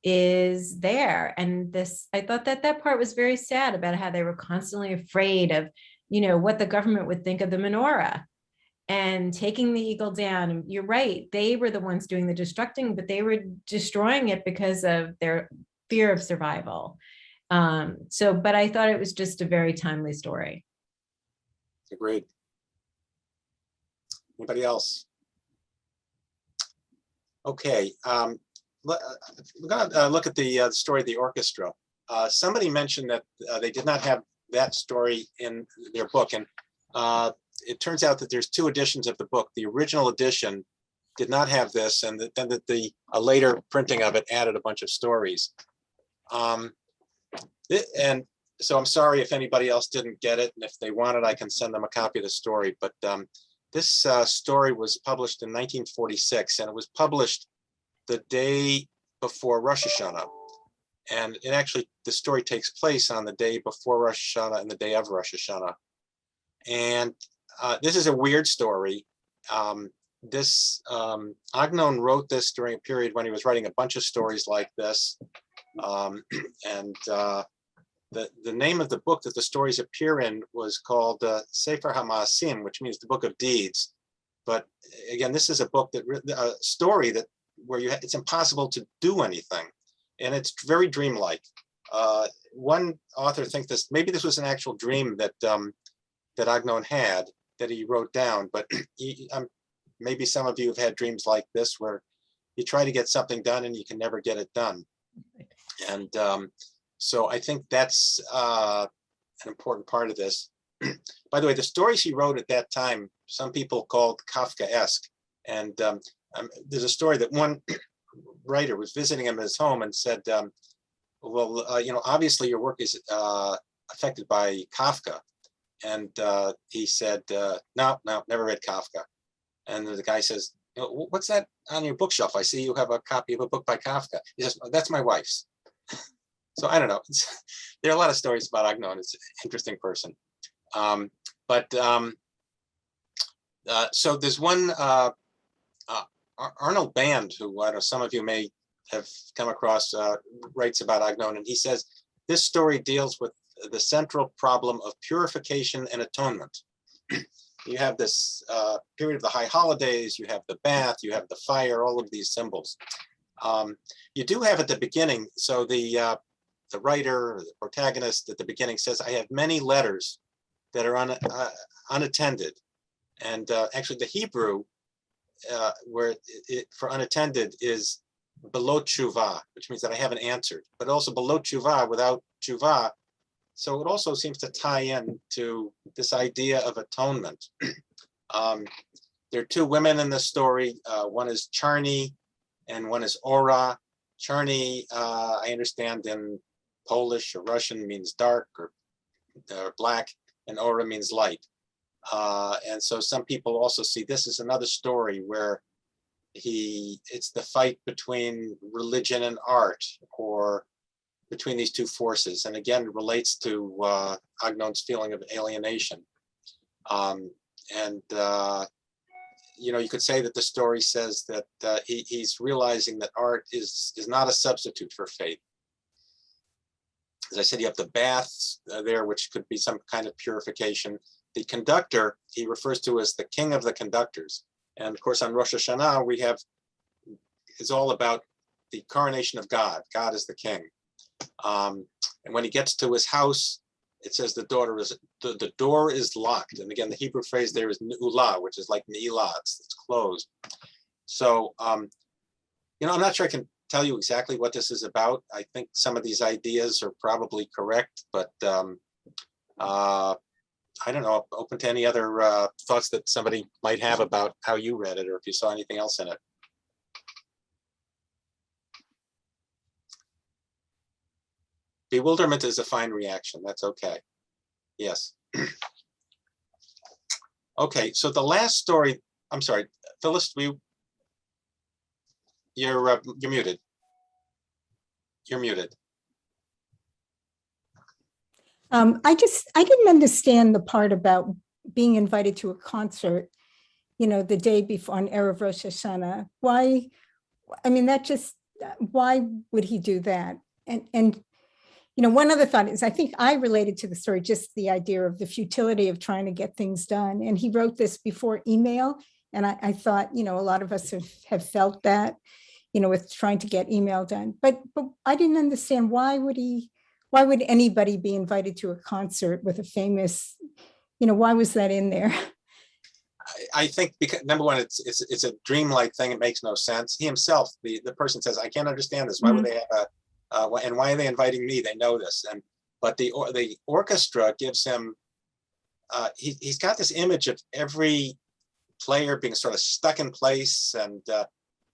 is there. And I thought that part was very sad about how they were constantly afraid of, what the government would think of the menorah and taking the eagle down. And you're right, they were the ones doing the destructing, but they were destroying it because of their fear of survival. But I thought it was just a very timely story. Agreed. Anybody else? Okay. We're going to look at the story of the orchestra. Somebody mentioned that they did not have that story in their book, and it turns out that there's two editions of the book. The original edition did not have this, and then a later printing of it added a bunch of stories. And so I'm sorry if anybody else didn't get it, and if they want it, I can send them a copy of the story. But this story was published in 1946, and it was published the day before Rosh Hashanah. And the story takes place on the day before Rosh Hashanah and the day of Rosh Hashanah. And this is a weird story. Agnon wrote this during a period when he was writing a bunch of stories like this. The name of the book that the stories appear in was called Sefer HaMaasim, which means the Book of Deeds. But again, this is a book that a story that where it's impossible to do anything, and it's very dreamlike. One author thinks maybe this was an actual dream that that Agnon had that he wrote down, but maybe some of you have had dreams like this where you try to get something done and you can never get it done. And so I think that's an important part of this. By the way, the stories he wrote at that time, some people called Kafkaesque. And there's a story that one writer was visiting him at his home and said, well, obviously your work is affected by Kafka. And he said, no, never read Kafka. And the guy says, what's that on your bookshelf? I see you have a copy of a book by Kafka. He says, that's my wife's. So I don't know. There are a lot of stories about Agnon. It's an interesting person. So there's one, Arnold Band, who I know some of you may have come across, writes about Agnon, and he says, this story deals with the central problem of purification and atonement. You have this period of the high holidays, you have the bath, you have the fire, all of these symbols. You do have at the beginning, so the writer, or the protagonist at the beginning says, I have many letters that are unattended. And actually the Hebrew, where for unattended is below tshuva, which means that I haven't answered, but also below tshuva, without tshuva. So it also seems to tie in to this idea of atonement. There are two women in the story. One is Charny and one is Ora. Charny, I understand in Polish or Russian means dark or black, and Ora means light. And so some people also see this as another story where it's the fight between religion and art, or between these two forces. And again, it relates to Agnon's feeling of alienation. You could say that the story says that he's realizing that art is not a substitute for faith. As I said, you have the baths there, which could be some kind of purification. The conductor, he refers to as the king of the conductors. And of course, on Rosh Hashanah, it's all about the coronation of God. God is the king. And when he gets to his house, it says the door is locked. And again, the Hebrew phrase there is ne'ula, which is like ne'ilah, it's closed. So, I'm not sure I can tell you exactly what this is about. I think some of these ideas are probably correct, but I don't know, open to any other thoughts that somebody might have about how you read it, or if you saw anything else in it. Bewilderment is a fine reaction. That's okay. Yes. Okay, so the last story, I'm sorry, Phyllis, you're muted. You're muted. I didn't understand the part about being invited to a concert, the day before on Erev Rosh Hashanah. Why? I mean, why would he do that? And one other thought is, I think I related to the story, just the idea of the futility of trying to get things done. And he wrote this before email. And I thought, a lot of us have felt that, with trying to get email done. But I didn't understand, why would anybody be invited to a concert with a famous, why was that in there? I think because, number one, it's a dreamlike thing. It makes no sense. He himself, the person says, I can't understand this. Why would they have and why are they inviting me? They know this. But the orchestra gives him, he's got this image of every player being sort of stuck in place. And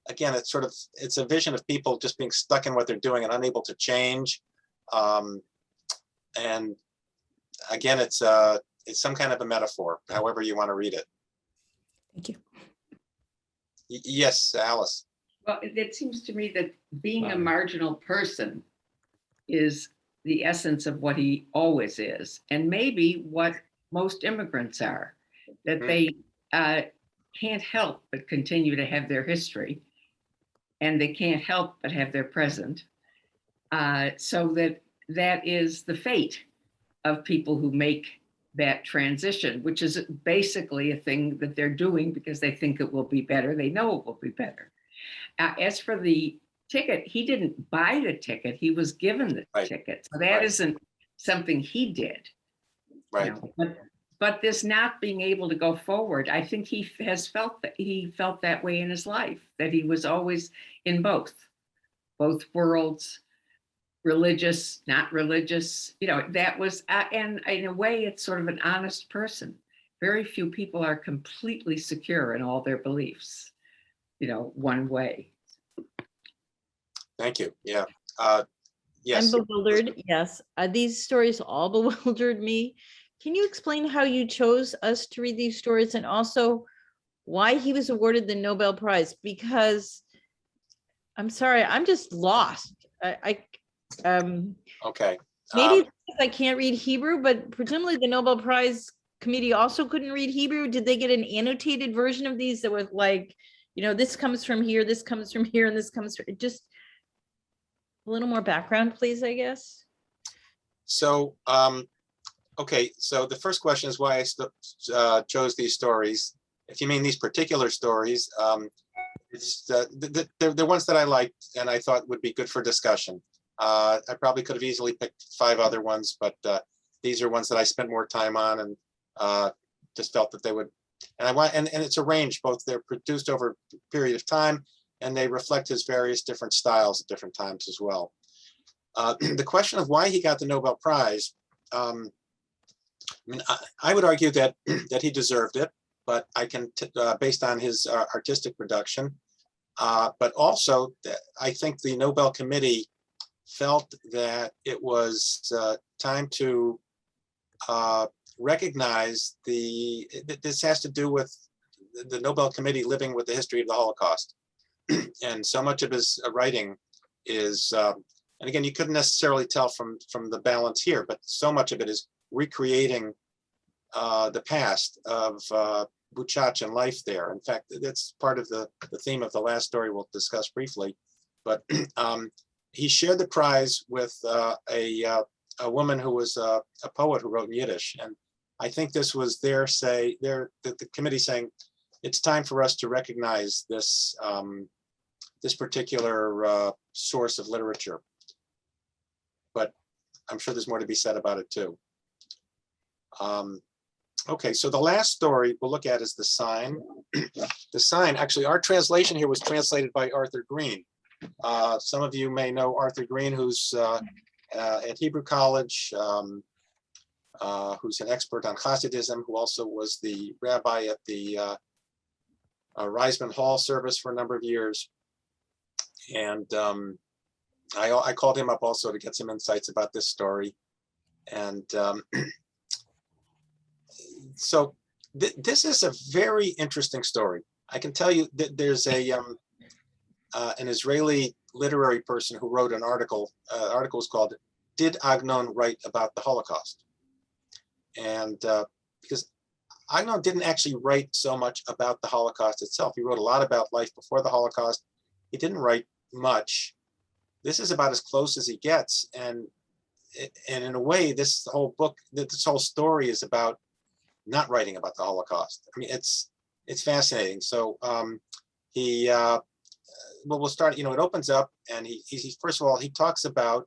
again, it's a vision of people just being stuck in what they're doing and unable to change. And again, it's some kind of a metaphor, however you want to read it. Thank you. Yes, Alice. Well, it seems to me that being a marginal person is the essence of what he always is, and maybe what most immigrants are, that they can't help but continue to have their history, and they can't help but have their present. So that is the fate of people who make that transition, which is basically a thing that they're doing because they think it will be better. They know it will be better. As for the ticket, he didn't buy the ticket. He was given the Right. ticket. So that Right. isn't something he did. Right. But this not being able to go forward, I think he has felt that way in his life, that he was always in both worlds, religious, not religious, that was, and in a way, it's sort of an honest person. Very few people are completely secure in all their beliefs, one way. Thank you. Yeah. I'm Yes. bewildered. Yes. These stories all bewildered me. Can you explain how you chose us to read these stories and also why he was awarded the Nobel Prize? Because I'm sorry, I'm just lost. Okay. Maybe it's because I can't read Hebrew, but presumably the Nobel Prize committee also couldn't read Hebrew. Did they get an annotated version of these that was like, this comes from here, this comes from here, and this comes from just a little more background, please, I guess. So, okay. So the first question is why I chose these stories. If you mean these particular stories, it's the ones that I liked and I thought would be good for discussion. I probably could have easily picked 5 other ones, but these are ones that I spent more time on and just felt that they would. And it's a range. Both they're produced over a period of time, and they reflect his various different styles at different times as well. The question of why he got the Nobel Prize, I mean, I would argue that he deserved it, but I can, based on his artistic production, but also I think the Nobel Committee felt that it was time to recognize this has to do with the Nobel Committee living with the history of the Holocaust. And so much of his writing is, and again, you couldn't necessarily tell from the balance here, but so much of it is recreating the past of Buchach and life there. In fact, that's part of the theme of the last story we'll discuss briefly. But he shared the prize with a woman who was a poet who wrote in Yiddish. And I think this was the committee saying, it's time for us to recognize this, this particular source of literature. But I'm sure there's more to be said about it too. Okay, so the last story we'll look at is The Sign. The Sign, actually, our translation here was translated by Arthur Green. Some of you may know Arthur Green, who's at Hebrew College, who's an expert on Hasidism, who also was the rabbi at the Reisman Hall service for a number of years. And I called him up also to get some insights about this story. And so this is a very interesting story. I can tell you that there's an Israeli literary person who wrote an article. Article is called "Did Agnon Write About the Holocaust?" And because Agnon didn't actually write so much about the Holocaust itself, he wrote a lot about life before the Holocaust. He didn't write much. This is about as close as he gets, and in a way, this whole book, this whole story is about not writing about the Holocaust. I mean, it's fascinating. So well, we'll start. It opens up, and he first of all he talks about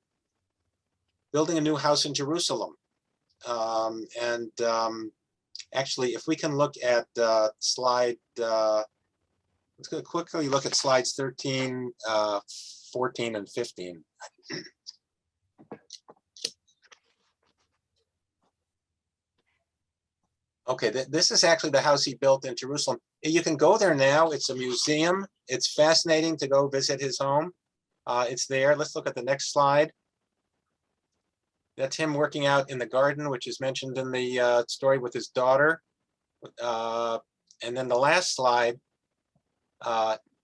building a new house in Jerusalem, actually, if we can look at slide, let's go quickly look at slides 13, 14, and 15. Okay, this is actually the house he built in Jerusalem. You can go there now. It's a museum. It's fascinating to go visit his home. It's there. Let's look at the next slide. That's him working out in the garden, which is mentioned in the story with his daughter. And then the last slide.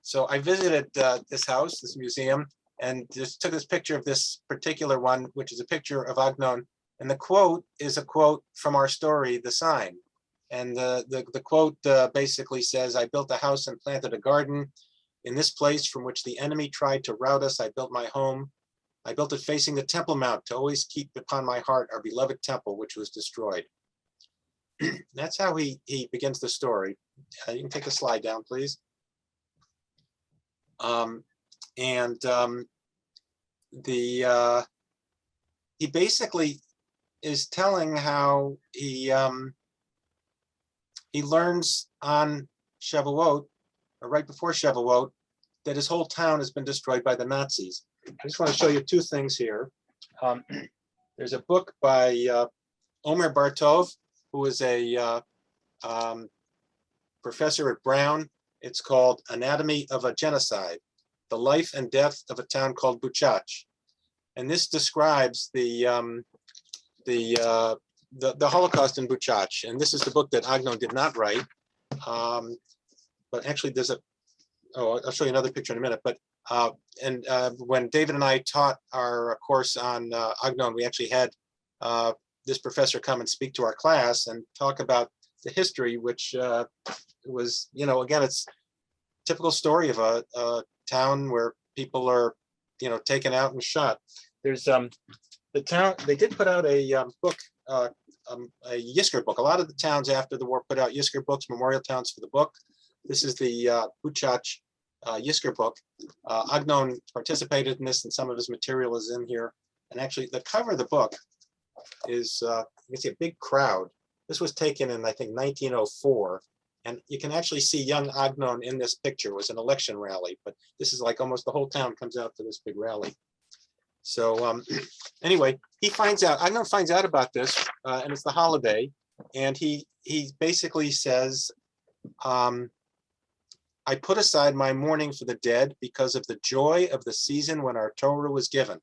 So I visited this house, this museum, and just took this picture of this particular one, which is a picture of Agnon. And the quote is a quote from our story, The Sign. And the quote basically says, "I built a house and planted a garden. In this place from which the enemy tried to rout us, I built my home. I built it facing the Temple Mount to always keep upon my heart our beloved temple, which was destroyed." that's how he begins the story. You can take the slide down, please. He basically is telling how he learns on Shavuot, or right before Shavuot, that his whole town has been destroyed by the Nazis. I just want to show you two things here. There's a book by Omer Bartov, who is a professor at Brown. It's called Anatomy of a Genocide, The Life and Death of a Town Called Buchach. And this describes the Holocaust in Buchach. And this is the book that Agnon did not write. But actually there's I'll show you another picture in a minute. But when David and I taught our course on Agnon, we actually had this professor come and speak to our class and talk about the history, which was, again, it's typical story of a town where people are, taken out and shot. There's the town, they did put out a book, a Yisker book. A lot of the towns after the war put out Yisker books, memorial towns for the book. This is the Buchach Yisker book. Agnon participated in this, and some of his material is in here. And actually, the cover of the book is, you can see a big crowd. This was taken in, I think, 1904. And you can actually see young Agnon in this picture. It was an election rally, but this is like almost the whole town comes out to this big rally. So anyway, Agnon finds out about this, and it's the holiday. And he basically says, I put aside my mourning for the dead because of the joy of the season when our Torah was given.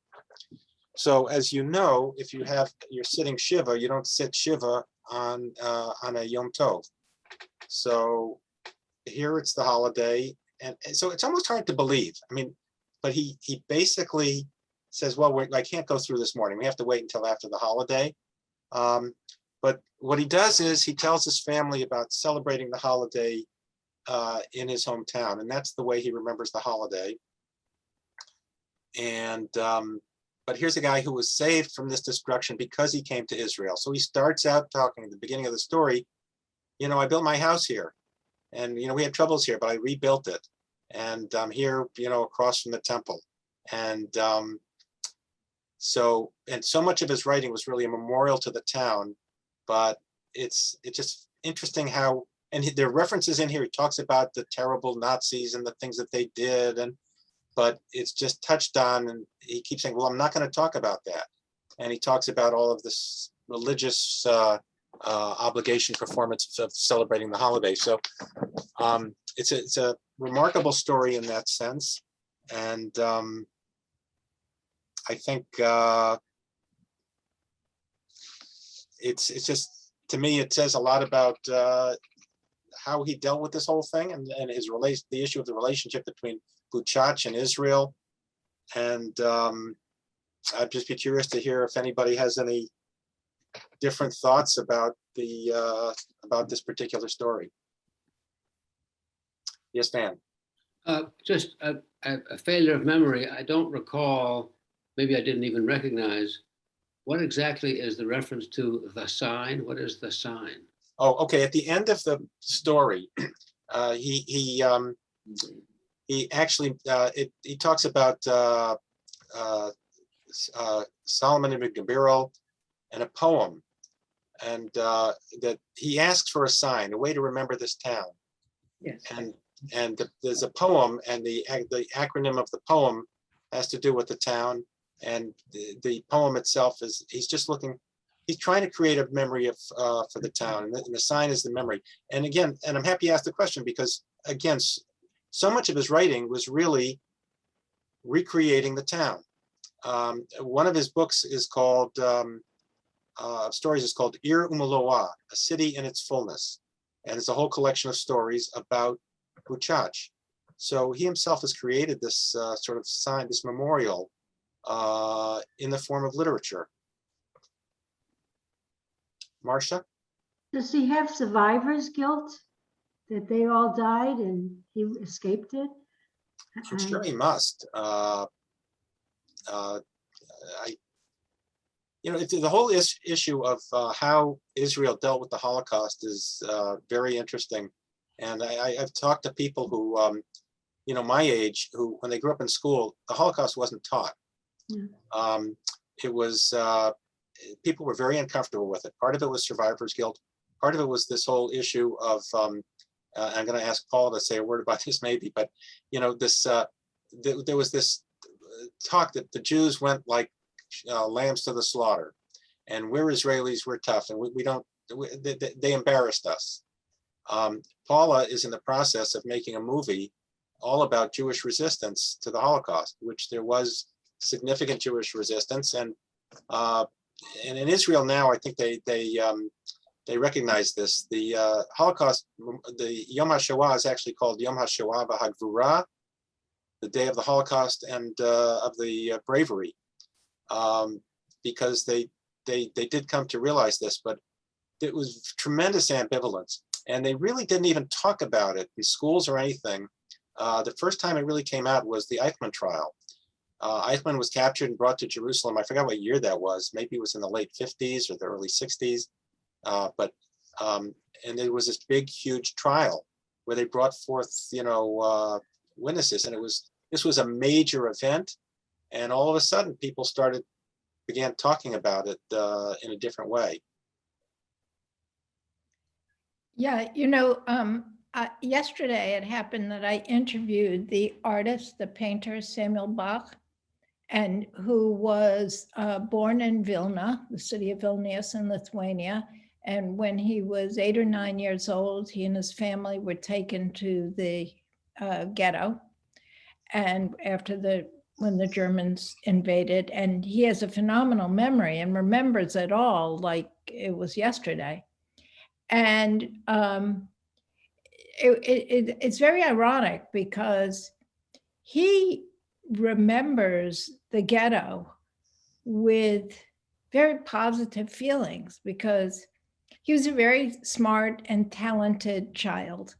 So as you know, if you're sitting Shiva, you don't sit Shiva on a Yom Tov. So here it's the holiday. And so it's almost hard to believe. I mean, but he basically says, well, I can't go through this morning. We have to wait until after the holiday. But what he does is he tells his family about celebrating the holiday in his hometown. And that's the way he remembers the holiday. And but here's a guy who was saved from this destruction because he came to Israel. So he starts out talking at the beginning of the story, I built my house here, and we had troubles here, but I rebuilt it. And I'm here, across from the temple. And so much of his writing was really a memorial to the town, but it's just interesting how, and there are references in here. He talks about the terrible Nazis and the things that they did, but it's just touched on, and he keeps saying, well, I'm not going to talk about that. And he talks about all of this religious obligation performance of celebrating the holiday. So it's a remarkable story in that sense. And I think it's just, to me, it says a lot about how he dealt with this whole thing, and the issue of the relationship between Buchach and Israel. And I'd just be curious to hear if anybody has any different thoughts about this particular story. Yes, Dan. Just a failure of memory. I don't recall, maybe I didn't even recognize, what exactly is the reference to the sign? What is the sign? Oh, okay. At the end of the story, he actually he talks about Solomon ibn Gabirol and a poem, and that he asks for a sign, a way to remember this town. Yes. And there's a poem, and the acronym of the poem has to do with the town. And the poem itself is, he's trying to create a memory for the town, and the sign is the memory. And again, and I'm happy you asked the question, because again, so much of his writing was really recreating the town. One of his books is called, stories is called Ir Umaloa, A City in Its Fullness. And it's a whole collection of stories about Buchach. So he himself has created this sort of sign, this memorial in the form of literature. Marcia? Does he have survivor's guilt that they all died and he escaped it? I'm sure he must. the whole issue of how Israel dealt with the Holocaust is very interesting. And I've talked to people who, my age, who, when they grew up in school, the Holocaust wasn't taught. It was, people were very uncomfortable with it. Part of it was survivor's guilt. Part of it was this whole issue of, I'm going to ask Paul to say a word about this maybe, but, there was this talk that the Jews went like lambs to the slaughter, and we're Israelis, we're tough, and they embarrassed us. Paula is in the process of making a movie all about Jewish resistance to the Holocaust, which there was significant Jewish resistance, and in Israel now, I think they recognize this. The Holocaust, the Yom HaShoah is actually called Yom HaShoah v'Hagvura, the day of the Holocaust and of the bravery, because they did come to realize this, but it was tremendous ambivalence, and they really didn't even talk about it in schools or anything. The first time it really came out was the Eichmann trial. Eichmann was captured and brought to Jerusalem. I forgot what year that was. Maybe it was in the late 50s or the early 60s. And there was this big, huge trial where they brought forth, witnesses, and this was a major event. And all of a sudden, people began talking about it in a different way. Yeah, yesterday it happened that I interviewed the artist, the painter Samuel Bach, and who was born in Vilna, the city of Vilnius in Lithuania. And when he was 8 or 9 years old, he and his family were taken to the ghetto. And when the Germans invaded, and he has a phenomenal memory and remembers it all like it was yesterday. And it's very ironic because he remembers the ghetto with very positive feelings because he was a very smart and talented child.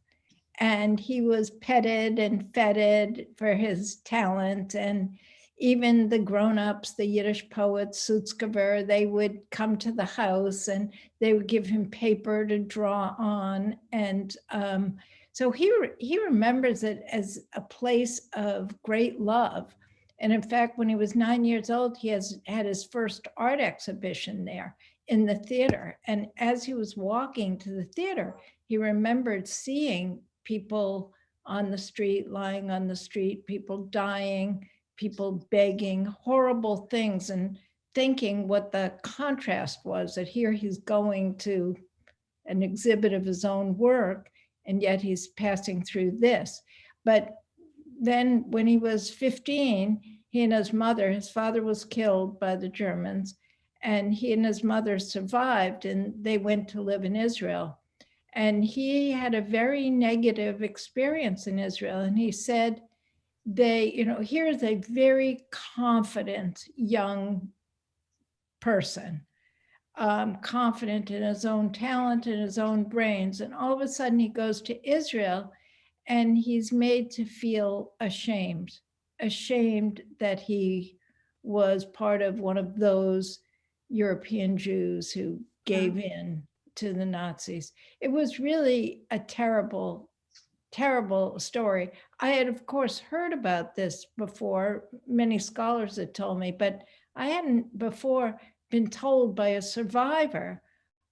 And he was petted and feted for his talent. And even the grown-ups, the Yiddish poets, Sutzkever, they would come to the house and they would give him paper to draw on. And so he remembers it as a place of great love. And in fact, when he was 9 years old, he had his first art exhibition there in the theater. And as he was walking to the theater, he remembered seeing people on the street, lying on the street, people dying, people begging, horrible things, and thinking what the contrast was, that here he's going to an exhibit of his own work, and yet he's passing through this. But then when he was 15, he and his father was killed by the Germans, and he and his mother survived, and they went to live in Israel. And he had a very negative experience in Israel. And he said, here's a very confident young person, confident in his own talent and his own brains. And all of a sudden he goes to Israel and he's made to feel ashamed that he was part of one of those European Jews who gave in to the Nazis. It was really a terrible, terrible story. I had, of course, heard about this before. Many scholars had told me, but I hadn't before been told by a survivor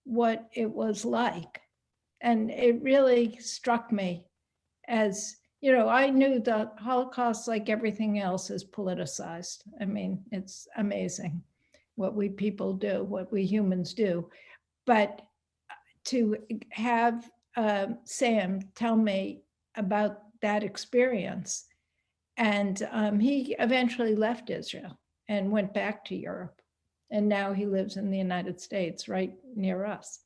what it was like. And it really struck me as, I knew the Holocaust, like everything else, is politicized. I mean, it's amazing what we people do, what we humans do. But to have Sam tell me about that experience, and he eventually left Israel and went back to Europe. And now he lives in the United States, right near us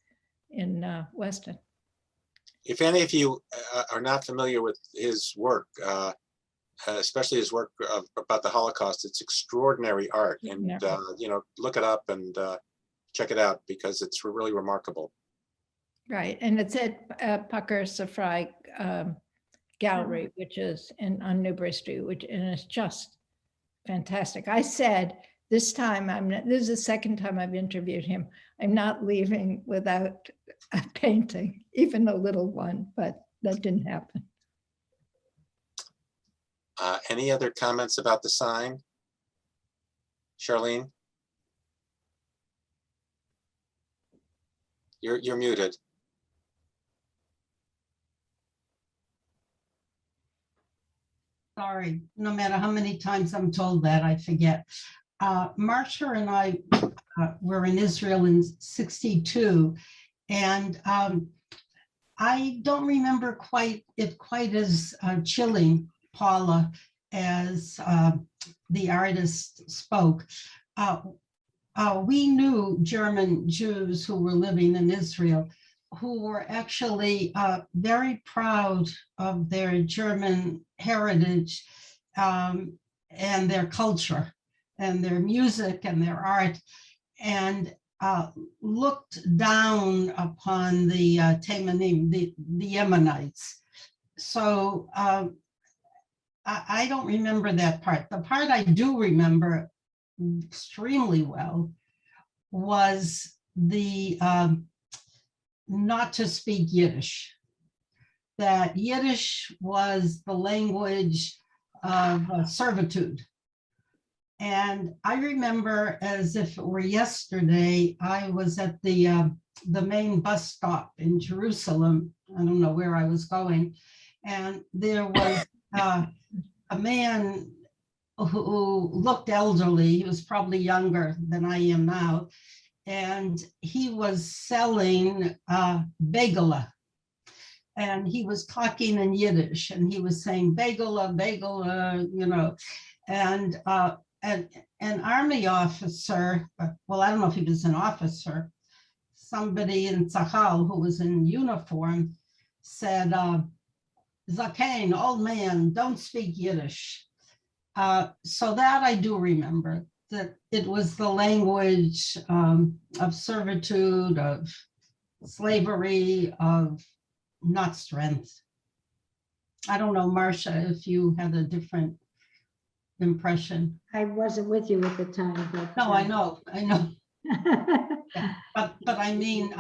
in Weston. If any of you are not familiar with his work, especially his work about the Holocaust, it's extraordinary art. And, look it up and check it out because it's really remarkable. Right. And it's at Pucker Safrai Gallery, which is on Newbury Street, and it's just fantastic. I said this time this is the second time I've interviewed him. I'm not leaving without a painting, even a little one, but that didn't happen. Any other comments about the sign? Charlene? You're muted. Sorry, no matter how many times I'm told that, I forget. Marcia and I were in Israel in '62, and I don't remember quite as chilling, Paula, as the artist spoke. We knew German Jews who were living in Israel, who were actually very proud of their German heritage and their culture and their music and their art, and looked down upon the Temanim, the Yemenites. So I don't remember that part. The part I do remember extremely well was the not to speak Yiddish. That Yiddish was the language of servitude. And I remember as if it were yesterday, I was at the main bus stop in Jerusalem. I don't know where I was going. And there was a man who looked elderly. He was probably younger than I am now. And he was selling bagela. And he was talking in Yiddish, and he was saying bagela, bagela, you know. And an army officer, well, I don't know if he was an officer, somebody in Tzahal who was in uniform said, Zakain, old man, don't speak Yiddish. So that I do remember, that it was the language of servitude, of slavery, of not strength. I don't know, Marcia, if you had a different impression. I wasn't with you at the time, but. No, I know. Yeah, but I mean,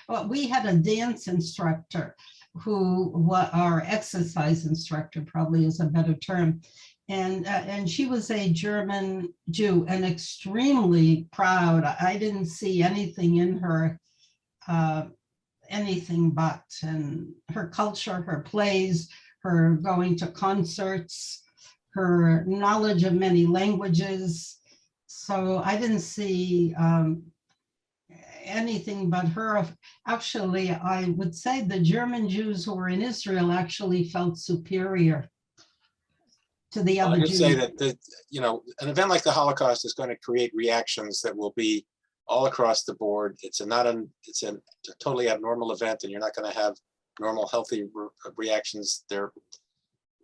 well, we had a dance instructor who, our exercise instructor probably is a better term, and she was a German Jew and extremely proud. I didn't see anything in her, anything but, and her culture, her plays, her going to concerts, her knowledge of many languages. So I didn't see anything but her. Actually, I would say the German Jews who were in Israel actually felt superior to the other Jews. I would say that an event like the Holocaust is going to create reactions that will be all across the board. It's a totally abnormal event, and you're not going to have normal, healthy reactions there.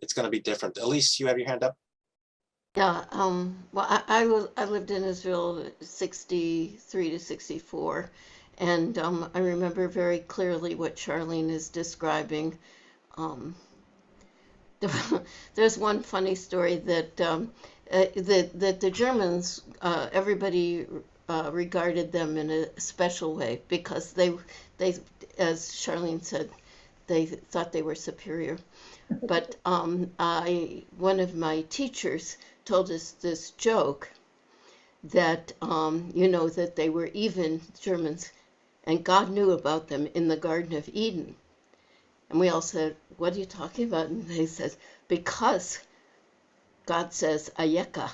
It's going to be different. Elise, you have your hand up? Yeah, well, I lived in Israel 63 to 64, and I remember very clearly what Charlene is describing. There's one funny story that the Germans, everybody regarded them in a special way because they, as Charlene said, they thought they were superior. But one of my teachers told us this joke that, that they were even Germans, and God knew about them in the Garden of Eden. And we all said, what are you talking about? And they said, because God says, Ayeka.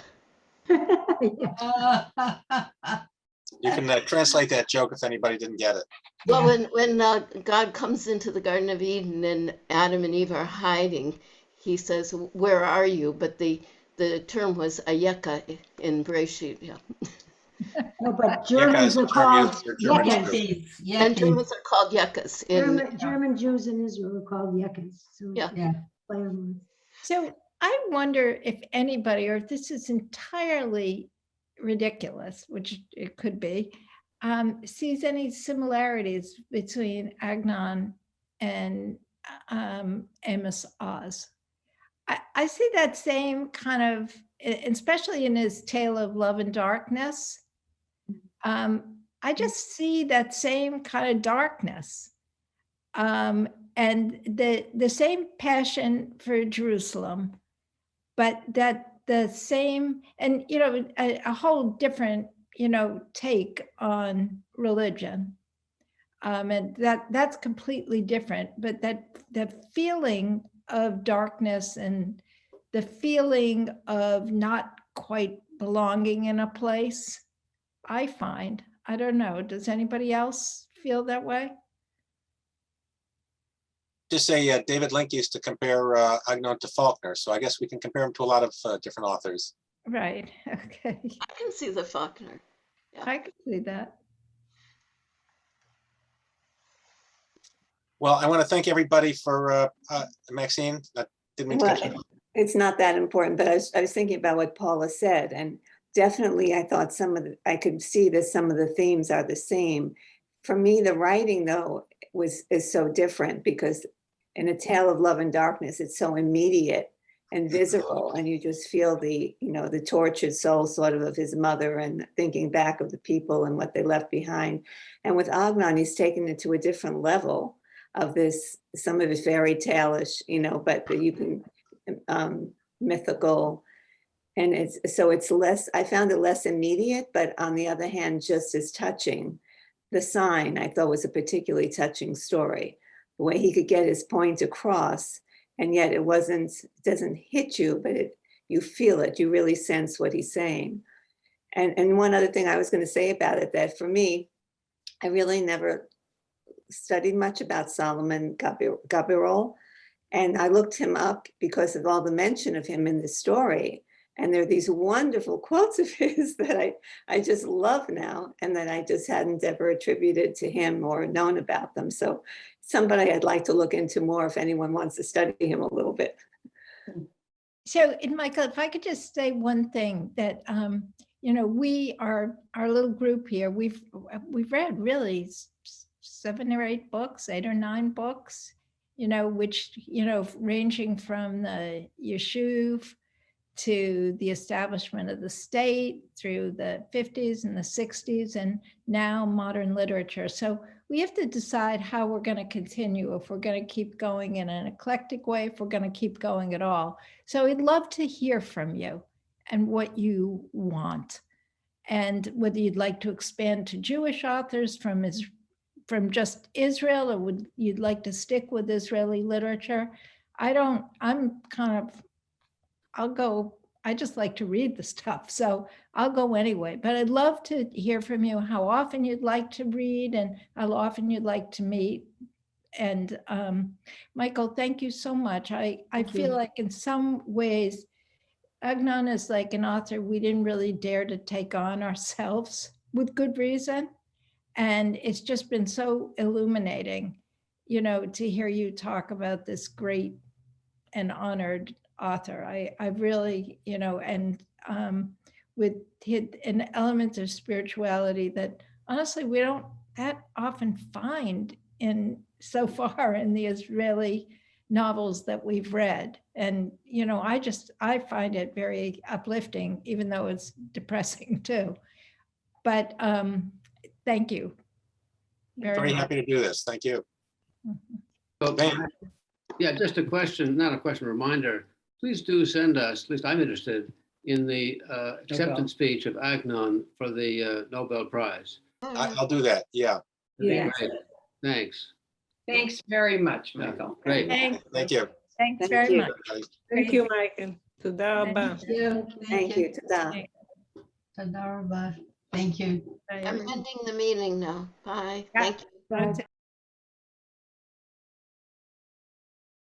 You can translate that joke if anybody didn't get it. Well, when God comes into the Garden of Eden and Adam and Eve are hiding, he says, where are you? But the term was Ayeka in Bereshit. Yeah. No, but Germans are called Yekas. And Germans are called Yekas. German Jews in Israel are called Yekas. So yeah. So I wonder if anybody, or if this is entirely ridiculous, which it could be, sees any similarities between Agnon and Amos Oz. I see that same kind of, especially in his Tale of Love and Darkness. I just see that same kind of darkness, and the same passion for Jerusalem, but that the same, and a whole different take on religion, and that's completely different. But that feeling of darkness and the feeling of not quite belonging in a place, I find. I don't know. Does anybody else feel that way? Just say David Link used to compare Agnon to Faulkner, so I guess we can compare him to a lot of different authors. Right. Okay. I can see the Faulkner. Yeah. I can see that. Well, I want to thank everybody for Maxine. That didn't mean to cut you Well, off. it's not that important, but I was thinking about what Paula said, and definitely I thought I could see that some of the themes are the same. For me, the writing though is so different, because in A Tale of Love and Darkness, it's so immediate and visceral, and you just feel the tortured soul sort of his mother, and thinking back of the people and what they left behind. And with Agnon, he's taken it to a different level of this, some of it fairy tale-ish, but you can mythical, and it's less, I found it less immediate, but on the other hand, just as touching. The Sign, I thought, was a particularly touching story, the way he could get his point across, and yet it doesn't hit you, but you feel it, you really sense what he's saying. And one other thing I was going to say about it, that for me, I really never studied much about Solomon Gabirol, and I looked him up because of all the mention of him in the story. And there are these wonderful quotes of his that I just love now, and that I just hadn't ever attributed to him or known about them. So somebody I'd like to look into more if anyone wants to study him a little bit. So, and Michael, if I could just say one thing, that we are, our little group here, we've read really 7 or 8 books, 8 or 9 books, which ranging from the Yeshuv to the establishment of the state through the 50s and the 60s, and now modern literature. So we have to decide how we're going to continue, if we're going to keep going in an eclectic way, if we're going to keep going at all. So we'd love to hear from you and what you want, and whether you'd like to expand to Jewish authors from just Israel, or would you'd like to stick with Israeli literature. I'll go, I just like to read the stuff, so I'll go anyway. But I'd love to hear from you how often you'd like to read and how often you'd like to meet. And Michael, thank you so much. I feel like in some ways, Agnon is like an author we didn't really dare to take on ourselves, with good reason. And it's just been so illuminating, to hear you talk about this great and honored author. I really, and with an element of spirituality that honestly we don't that often find in so far in the Israeli novels that we've read. And I find it very uplifting, even though it's depressing too. But thank you Very happy to do this. Thank you. So, yeah, just a question, not a question, reminder. Please do send us, at least I'm interested, in the acceptance speech of Agnon for the Nobel Prize. I'll do that. Yeah. Yeah. Great. Thanks. Thanks very much, Michael. Great. Thank you. Thanks Thank very you. much. Thank you, Michael. Tודה רבה. Thank you. Tada. Thank you. I'm ending the meeting now. Bye. Yeah. Thank you. Bye.